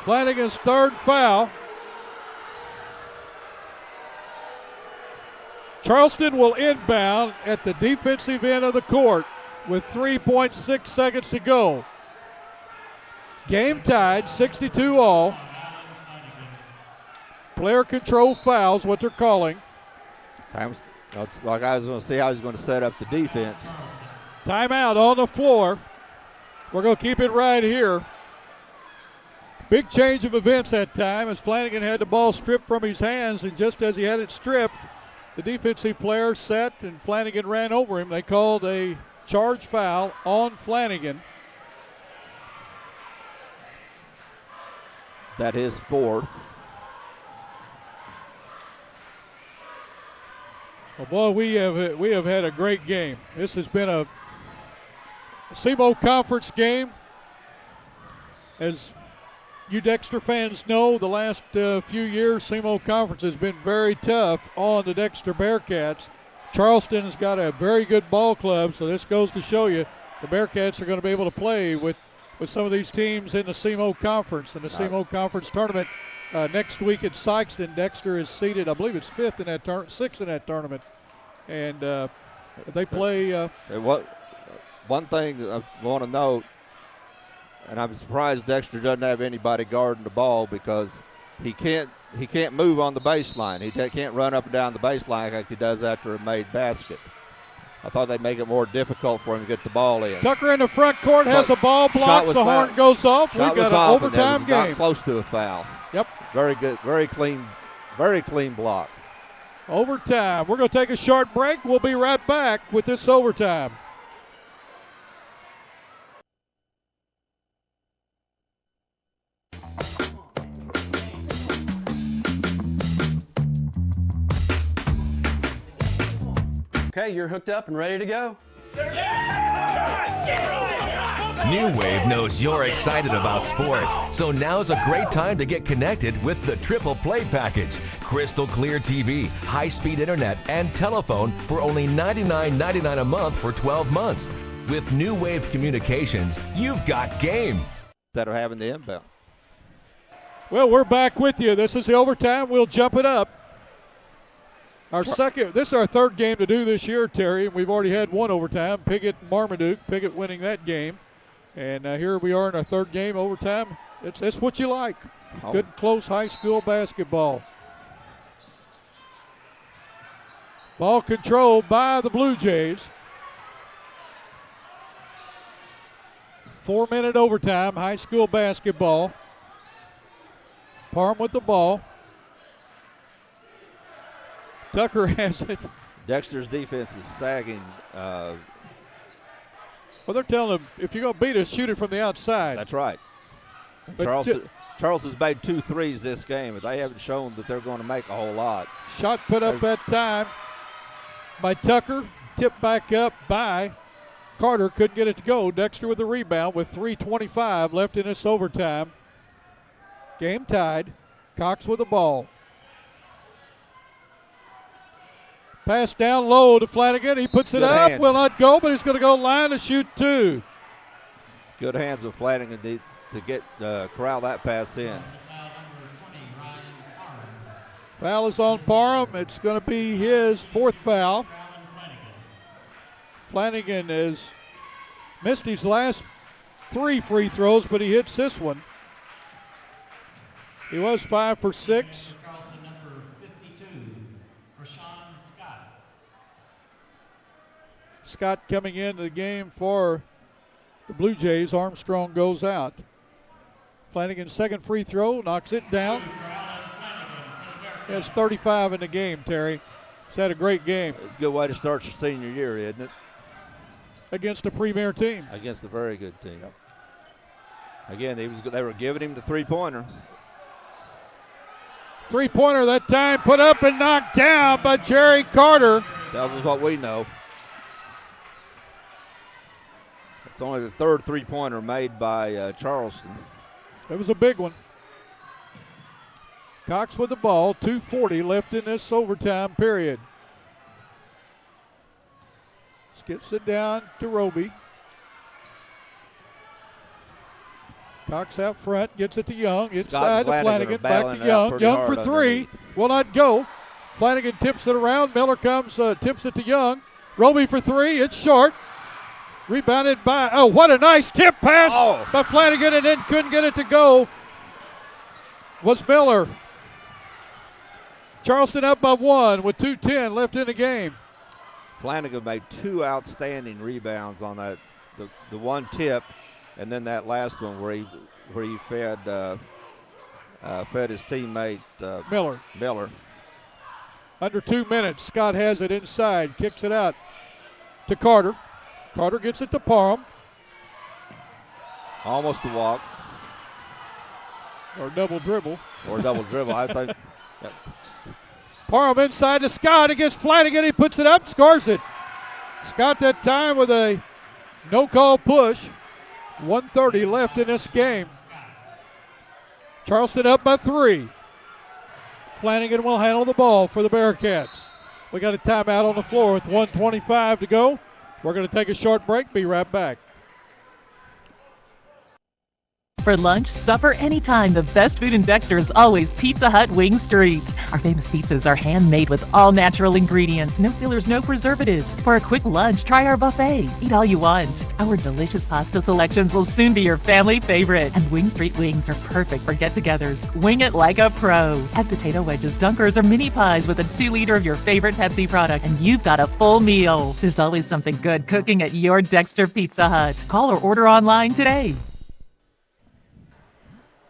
Flanagan's third foul. Charleston will inbound at the defensive end of the court with 3.6 seconds to go. Game tied, 62 all. Player control fouls, what they're calling. Like I was going to see how he's going to set up the defense. Timeout on the floor. We're going to keep it right here. Big change of events that time as Flanagan had the ball stripped from his hands, and just as he had it stripped, the defensive player set and Flanagan ran over him. They called a charge foul on Flanagan. That is fourth. Well, boy, we have had a great game. This has been a SEMO Conference game. As you Dexter fans know, the last few years, SEMO Conference has been very tough on the Dexter Bearcats. Charleston has got a very good ball club, so this goes to show you the Bearcats are going to be able to play with some of these teams in the SEMO Conference. In the SEMO Conference tournament next week at Sykeston, Dexter is seated, I believe it's sixth in that tournament. And they play. One thing I want to note, and I'm surprised Dexter doesn't have anybody guarding the ball because he can't move on the baseline. He can't run up and down the baseline like he does after a made basket. I thought they'd make it more difficult for him to get the ball in. Tucker in the front court has a ball blocked. The horn goes off. We've got an overtime game. Not close to a foul. Yep. Very good. Very clean block. Overtime. We're going to take a short break. We'll be right back with this overtime. Okay, you're hooked up and ready to go. New Wave knows you're excited about sports, so now's a great time to get connected with the Triple Play Package. Crystal clear TV, high-speed internet, and telephone for only $99.99 a month for 12 months. With New Wave Communications, you've got game. Instead of having the inbound. Well, we're back with you. This is the overtime. We'll jump it up. This is our third game to do this year, Terry. We've already had one overtime, Piggott and Marmaduke. Piggott winning that game. And here we are in our third game, overtime. It's what you like. Good, close high school basketball. Ball controlled by the Blue Jays. 4-minute overtime, high school basketball. Parham with the ball. Tucker has it. Dexter's defense is sagging. Well, they're telling him, if you're going to beat us, shoot it from the outside. That's right. Charleston's made 2 threes this game, but they haven't shown that they're going to make a whole lot. Shot put up that time by Tucker. Tipped back up by Carter. Couldn't get it to go. Dexter with the rebound with 3:25 left in this overtime. Game tied. Cox with the ball. Pass down low to Flanagan. He puts it up. Will not go, but he's going to go line to shoot 2. Good hands with Flanagan to get corral that pass in. Foul is on Parham. It's going to be his 4th foul. Flanagan has missed his last 3 free throws, but he hits this one. He was 5 for 6. Scott coming into the game for the Blue Jays. Armstrong goes out. Flanagan's second free throw, knocks it down. He has 35 in the game, Terry. He's had a great game. It's a good way to start your senior year, isn't it? Against a premier team. Against a very good team. Yep. Again, they were giving him the three-pointer. Three-pointer that time put up and knocked down by Jerry Carter. Tells us what we know. It's only the third three-pointer made by Charleston. It was a big one. Cox with the ball, 2:40 left in this overtime period. Skips it down to Roby. Cox out front, gets it to Young. Inside to Flanagan, back to Young. Young for three, will not go. Flanagan tips it around. Miller comes, tips it to Young. Roby for three, it's short. Rebounded by, oh, what a nice tip pass by Flanagan, and then couldn't get it to go. Was Miller. Charleston up by one with 2:10 left in the game. Flanagan made two outstanding rebounds on that, the one tip, and then that last one where he fed his teammate Miller. Under 2 minutes, Scott has it inside, kicks it out to Carter. Carter gets it to Parham. Almost a walk. Or double dribble. I think. Yep. Parham inside to Scott against Flanagan. He puts it up, scores it. Scott that time with a no-call push. 1:30 left in this game. Charleston up by 3. Flanagan will handle the ball for the Bearcats. We got a timeout on the floor with 1:25 to go. We're going to take a short break. Be right back. For lunch, supper, anytime, the best food in Dexter is always Pizza Hut Wing Street. Our famous pizzas are handmade with all natural ingredients, no fillers, no preservatives. For a quick lunch, try our buffet. Eat all you want. Our delicious pasta selections will soon be your family favorite. And Wing Street wings are perfect for get-togethers. Wing it like a pro. Add potato wedges, dunkers, or mini pies with a 2-liter of your favorite Pepsi product, and you've got a full meal. There's always something good cooking at your Dexter Pizza Hut. Call or order online today.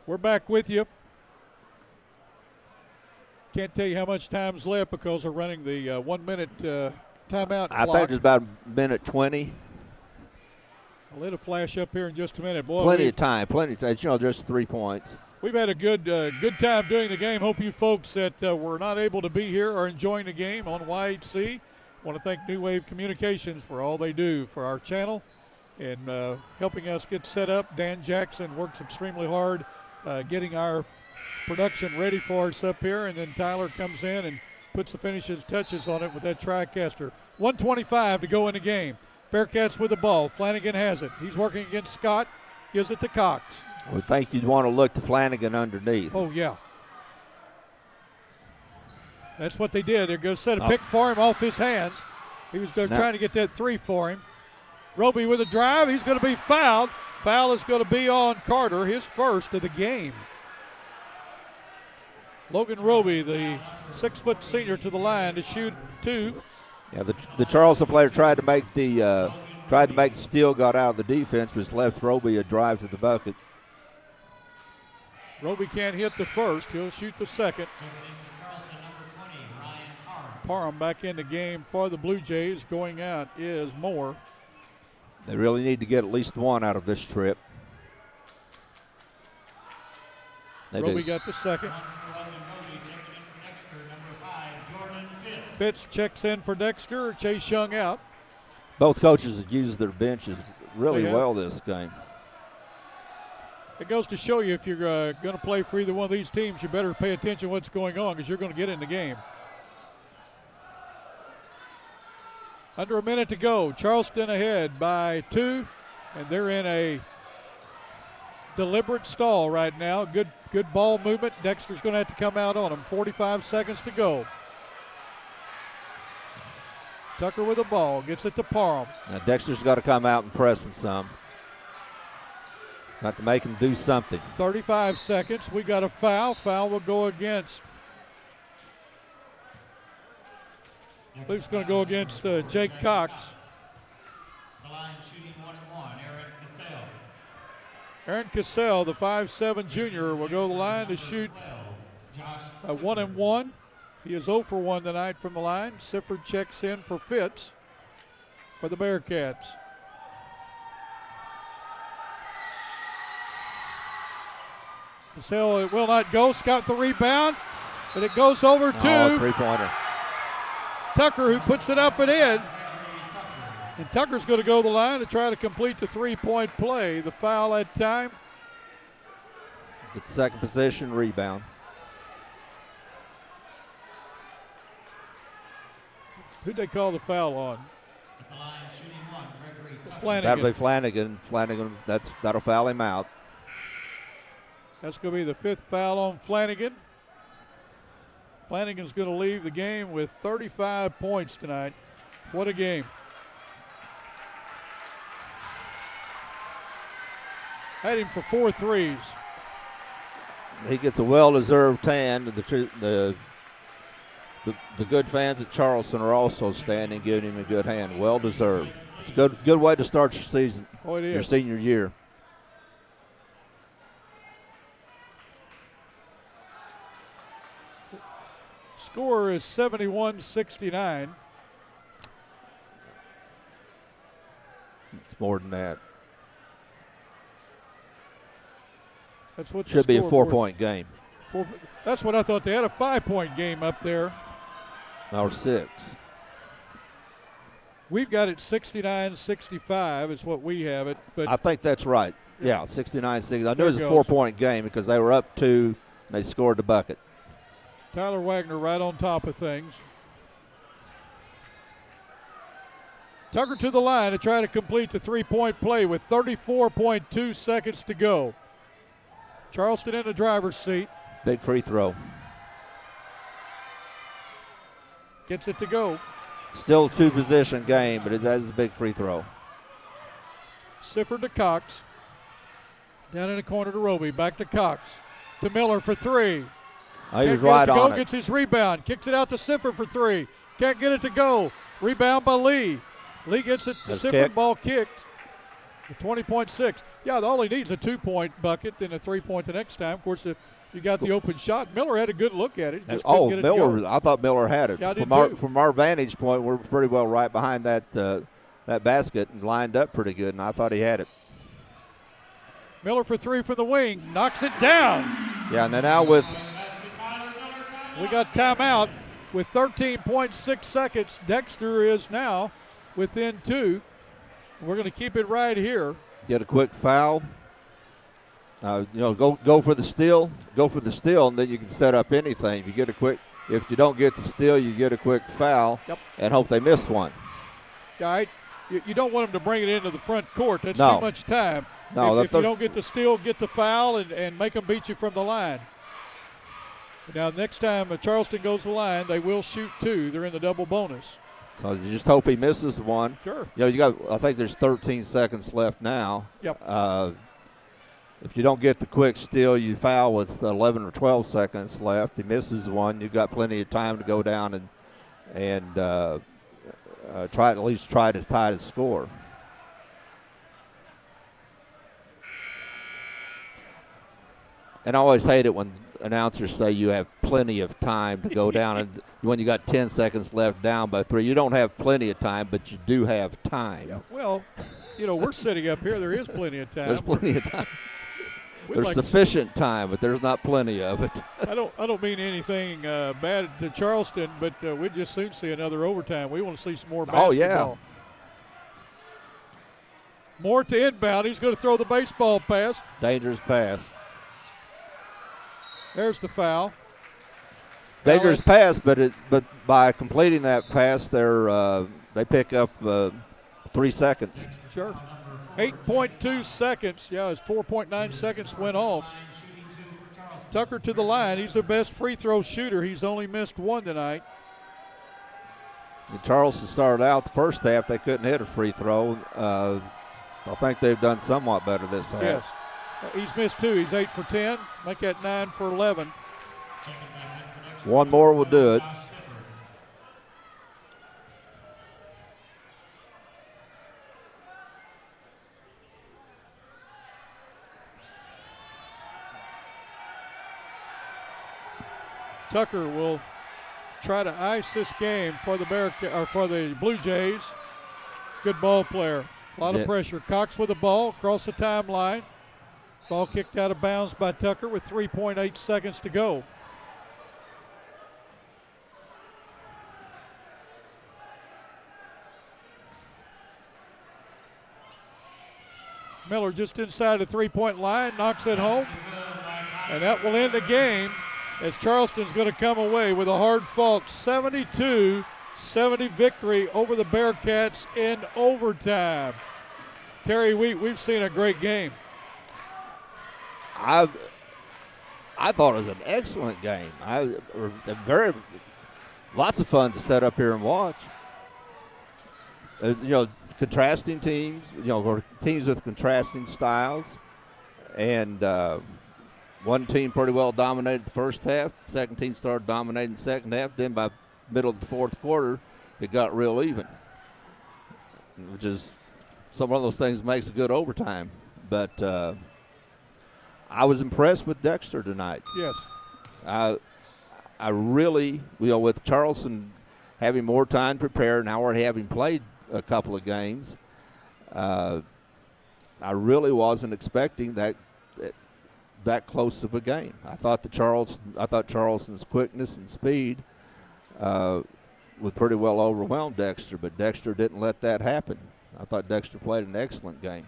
We're back with you. Can't tell you how much time's left because we're running the 1 minute timeout I clock. think it's about a minute 20. I'll let it flash up here in just a minute. Boy, Plenty of time. Just 3 points. We've had a good time doing the game. Hope you folks that were not able to be here are enjoying the game on YHC. Want to thank New Wave Communications for all they do for our channel and helping us get set up. Dan Jackson works extremely hard getting our production ready for us up here, and then Tyler comes in and puts the finishes touches on it with that TriCaster. 1:25 to go in the game. Bearcats with the ball. Flanagan has it. He's working against Scott. Gives it to Cox. We think you'd want to look to Flanagan underneath. Oh, yeah. That's what they did. They're going to set a pick for him off his hands. He was trying to get that three for him. Roby with a drive. He's going to be fouled. Foul is going to be on Carter, his first of the game. Logan Roby, the 6-foot senior, to the line to shoot two. Yeah, the Charleston player tried to make the steal, got out of the defense, which left Roby a drive to the bucket. Roby can't hit the first. He'll shoot the second. Parham back in the game for the Blue Jays. Going out is Moore. They really need to get at least one out of this trip. Roby got the second. Fitz checks in for Dexter. Chase Young out. Both coaches have used their benches really well this game. It goes to show you if you're going to play for either one of these teams, you better pay attention to what's going on because you're going to get in the game. Under a minute to go. Charleston ahead by 2, and they're in a deliberate stall right now. Good ball movement. Dexter's going to have to come out on them. 45 seconds to go. Tucker with the ball. Gets it to Parham. Now Dexter's got to come out and press him some. Got to make him do something. 35 seconds. We got a foul. Foul will go against. I believe it's going to go against Jake Cox. The line shooting 1-1, Aaron Cassell. Aaron Cassell, the 5'7" junior, will go to the line to shoot 1-1. He is 0 for 1 tonight from the line. Sifford checks in for Fitz for the Bearcats. Cassell, it will not go. Scott the rebound, but it goes over to three-pointer. Tucker, who puts it up and in. And Tucker's going to go to the line to try to complete the three-point play. The foul that time. The second position rebound. Who'd they call the foul on? At the line, shooting one, Gregory Tucker. Flanagan. That'll be Flanagan. Flanagan, that'll foul him out. That's going to be the fifth foul on Flanagan. Flanagan's going to leave the game with 35 points tonight. What a game. Had him for 4 threes. He gets a well-deserved tan. The good fans at Charleston are also standing, giving him a good hand. Well-deserved. It's a good way to start your season, Oh, it is. your senior year. Score is 71-69. It's more than that. That's what the Should be a scoreboard- 4-point game. That's what I thought. They had a 5-point game up there. Or 6. We've got it 69-65 is what we have it. But I think that's right. Yeah, 69-60. I knew There it was a goes. 4-point game because they were up 2 and they scored the bucket. Tyler Wagner right on top of things. Tucker to the line to try to complete the three-point play with 34.2 seconds to go. Charleston in the driver's seat. Big free throw. Gets it to go. Still a 2-position game, but it is a big free throw. Sifford to Cox. Down in the corner to Roby. Back to Cox. To Miller for 3. He was Can't get right it to on go. it. Gets his rebound. Kicks it out to Sifford for 3. Can't get it to go. Rebound by Lee. Lee gets it to That's Sifford. kicked. Ball kicked. 20.6. Yeah, all he needs is a 2-point bucket, then a 3-point the next time. Of course, if you got the open shot, Miller had a good look at it. Just couldn't get it to Miller! go. I thought Miller had it. Yeah, I did too. From our vantage point, we're pretty well right behind that basket and lined up pretty good, and I thought he had it. Miller for 3 from the wing. Knocks it down. Yeah, and then now with We got timeout with 13.6 seconds. Dexter is now within 2. We're going to keep it right here. get a quick foul. Go for the steal. Go for the steal, and then you can set up anything. If you don't get the steal, you get a quick foul. Yep. And hope they miss one. All right. You don't want them to bring it into the front court. That's No. too much time. No, if you don't get the steal, get the foul and make them beat you from the line. Now, next time Charleston goes to the line, they will shoot 2. They're in the double bonus. So you just hope he misses one. Sure. I think there's 13 seconds left now. Yep. If you don't get the quick steal, you foul with 11 or 12 seconds left. He misses one. You've got plenty of time to go down and try to tie the score. And I always hate it when announcers say you have plenty of time to go down, and when you got 10 seconds left down by 3, you don't have plenty of time, but you do have time. Yeah. Well, we're sitting up here. There is plenty of time. There's plenty of time. We'd There's like sufficient time, but there's not plenty of it. I don't mean anything bad to Charleston, but we'd just soon see another overtime. We want to see some more basketball. Oh, yeah. More to inbound. He's going to throw the baseball pass. Dangerous pass. There's the foul. Dangerous pass, but by completing that pass, they pick up 3 seconds. Sure. 8.2 seconds. Yeah, his 4.9 seconds went off. Tucker to the line. He's the best free throw shooter. He's only missed 1 tonight. And Charleston started out the first half. They couldn't hit a free throw. I think they've done somewhat better this half. Yes. He's missed 2. He's 8 for 10. Make that 9 for 11. One more will do it. Tucker will try to ice this game for the Blue Jays. Good ball player. A lot of pressure. Cox with the ball across the timeline. Ball kicked out of bounds by Tucker with 3.8 seconds to go. Miller just inside the three-point line, knocks it home. And that will end the game as Charleston's going to come away with a hard-fought 72-70 victory over the Bearcats in overtime. Terry, we've seen a great game. I thought it was an excellent game. Lots of fun to set up here and watch. Contrasting teams, or teams with contrasting styles. And one team pretty well dominated the first half. The second team started dominating the second half. Then by middle of the fourth quarter, it got real even, which is one of those things that makes a good overtime. But I was impressed with Dexter tonight. Yes. I really, with Charleston having more time to prepare, now we're having played a couple of games, I really wasn't expecting that close of a game. I thought Charleston's quickness and speed would pretty well overwhelm Dexter, but Dexter didn't let that happen. I thought Dexter played an excellent game.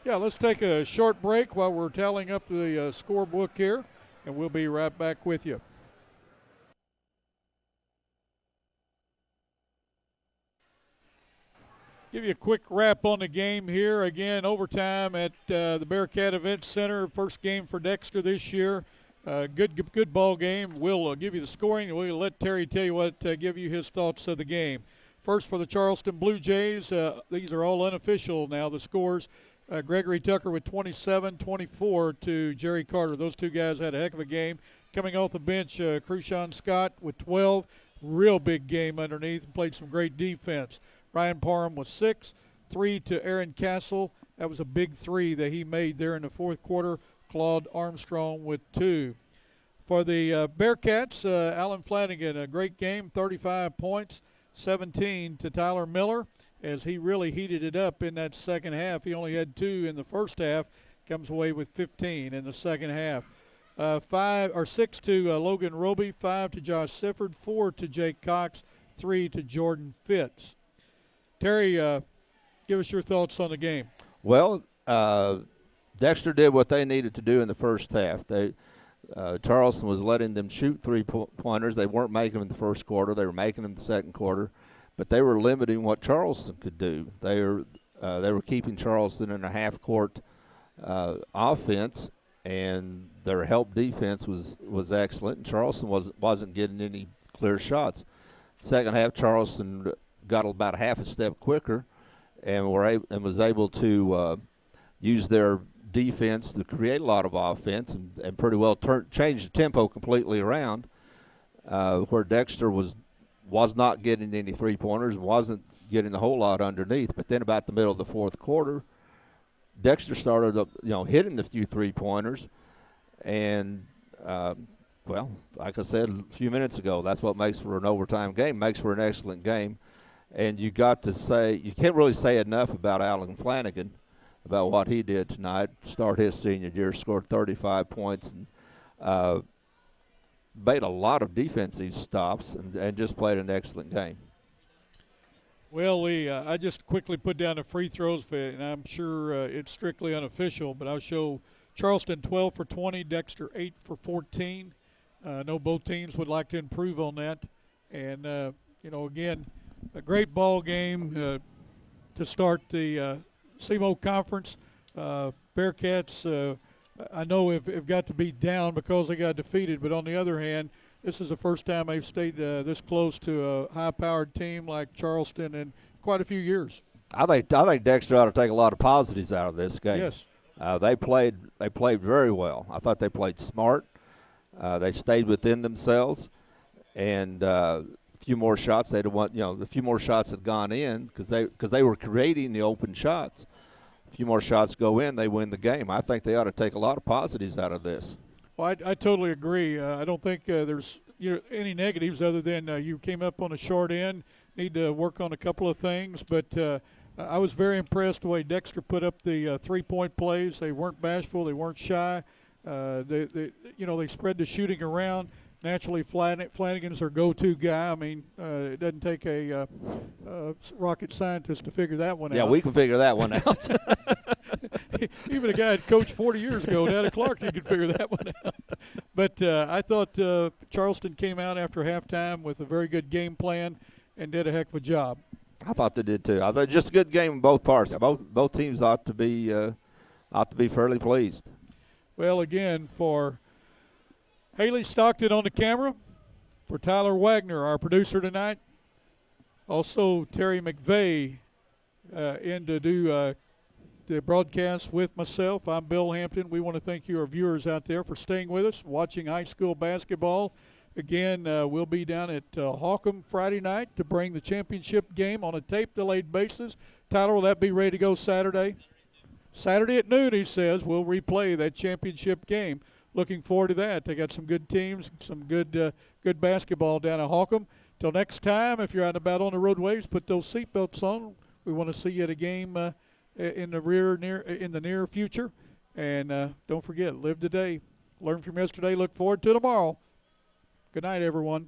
Yeah, let's take a short break while we're tallying up the scorebook here, and we'll be right back with you. Give you a quick wrap on the game here. Again, overtime at the Bearcat Event Center. First game for Dexter this year. Good ball game. We'll give you the scoring, and we'll let Terry tell you give you his thoughts of the game. First for the Charleston Blue Jays. These are all unofficial now, the scores. Gregory Tucker with 27-24 to Jerry Carter. Those two guys had a heck of a game. Coming off the bench, Krushan Scott with 12. Real big game underneath. Played some great defense. Ryan Parham was 6. 3 to Aaron Castle. That was a big 3 that he made there in the fourth quarter. Claude Armstrong with 2. For the Bearcats, Alan Flanagan, a great game, 35 points, 17 to Tyler Miller, as he really heated it up in that second half. He only had 2 in the first half, comes away with 15 in the second half. 6 to Logan Roby, 5 to Josh Sifford, 4 to Jake Cox, 3 to Jordan Fitz. Terry, give us your thoughts on the game. Well, Dexter did what they needed to do in the first half. Charleston was letting them shoot three-pointers. They weren't making them in the first quarter. They were making them in the second quarter. But they were limiting what Charleston could do. They were keeping Charleston in a half-court offense, and their help defense was excellent. And Charleston wasn't getting any clear shots. Second half, Charleston got about half a step quicker, and was able to use their defense to create a lot of offense and pretty well change the tempo completely around, where Dexter was not getting any three-pointers, wasn't getting a whole lot underneath. But then about the middle of the fourth quarter, Dexter started hitting the few three-pointers. And, like I said a few minutes ago, that's what makes for an overtime game, makes for an excellent game. And you can't really say enough about Alan Flanagan, about what he did tonight. Start his senior year, scored 35 points, and made a lot of defensive stops and just played an excellent game. Well, I just quickly put down the free throws, and I'm sure it's strictly unofficial, but I'll show Charleston 12 for 20, Dexter 8 for 14. I know both teams would like to improve on that. And, again, a great ball game to start the SEMO Conference. Bearcats, I know have got to be down because they got defeated, but on the other hand, this is the first time they've stayed this close to a high-powered team like Charleston in quite a few years. I think Dexter ought to take a lot of positives out of this game. Yes. They played very well. I thought they played smart. They stayed within themselves, and a few more shots they'd have won. A few more shots had gone in because they were creating the open shots. A few more shots go in, they win the game. I think they ought to take a lot of positives out of this. Well, I totally agree. I don't think there's any negatives other than you came up on a short end, need to work on a couple of things. But I was very impressed the way Dexter put up the three-point plays. They weren't bashful. They weren't shy. They spread the shooting around. naturally Flanagan's their go-to guy. I mean, it doesn't take a rocket scientist to figure that one out. Yeah, we can figure that one out. Even a guy that coached 40 years ago, Dad Clark, you could figure that one out. But I thought Charleston came out after halftime with a very good game plan and did a heck of a job. I thought they did too. I thought just a good game in both parts. Both teams ought to be fairly pleased. Well, again, for Haley Stockton on the camera, for Tyler Wagner, our producer tonight, also Terry McVeigh in to do the broadcast with myself. I'm Bill Hampton. We want to thank you, our viewers out there, for staying with us, watching high school basketball. Again, we'll be down at Holcomb Friday night to bring the championship game on a tape-delayed basis. Tyler, will that be ready to go Saturday? Saturday at noon, he says. We'll replay that championship game. Looking forward to that. They got some good teams, some good basketball down at Holcomb. Till next time, if you're out and about on the roadways, put those seatbelts on. We want to see you at a game in the near future. And don't forget, live today, learn from yesterday, look forward to tomorrow. Good night, everyone.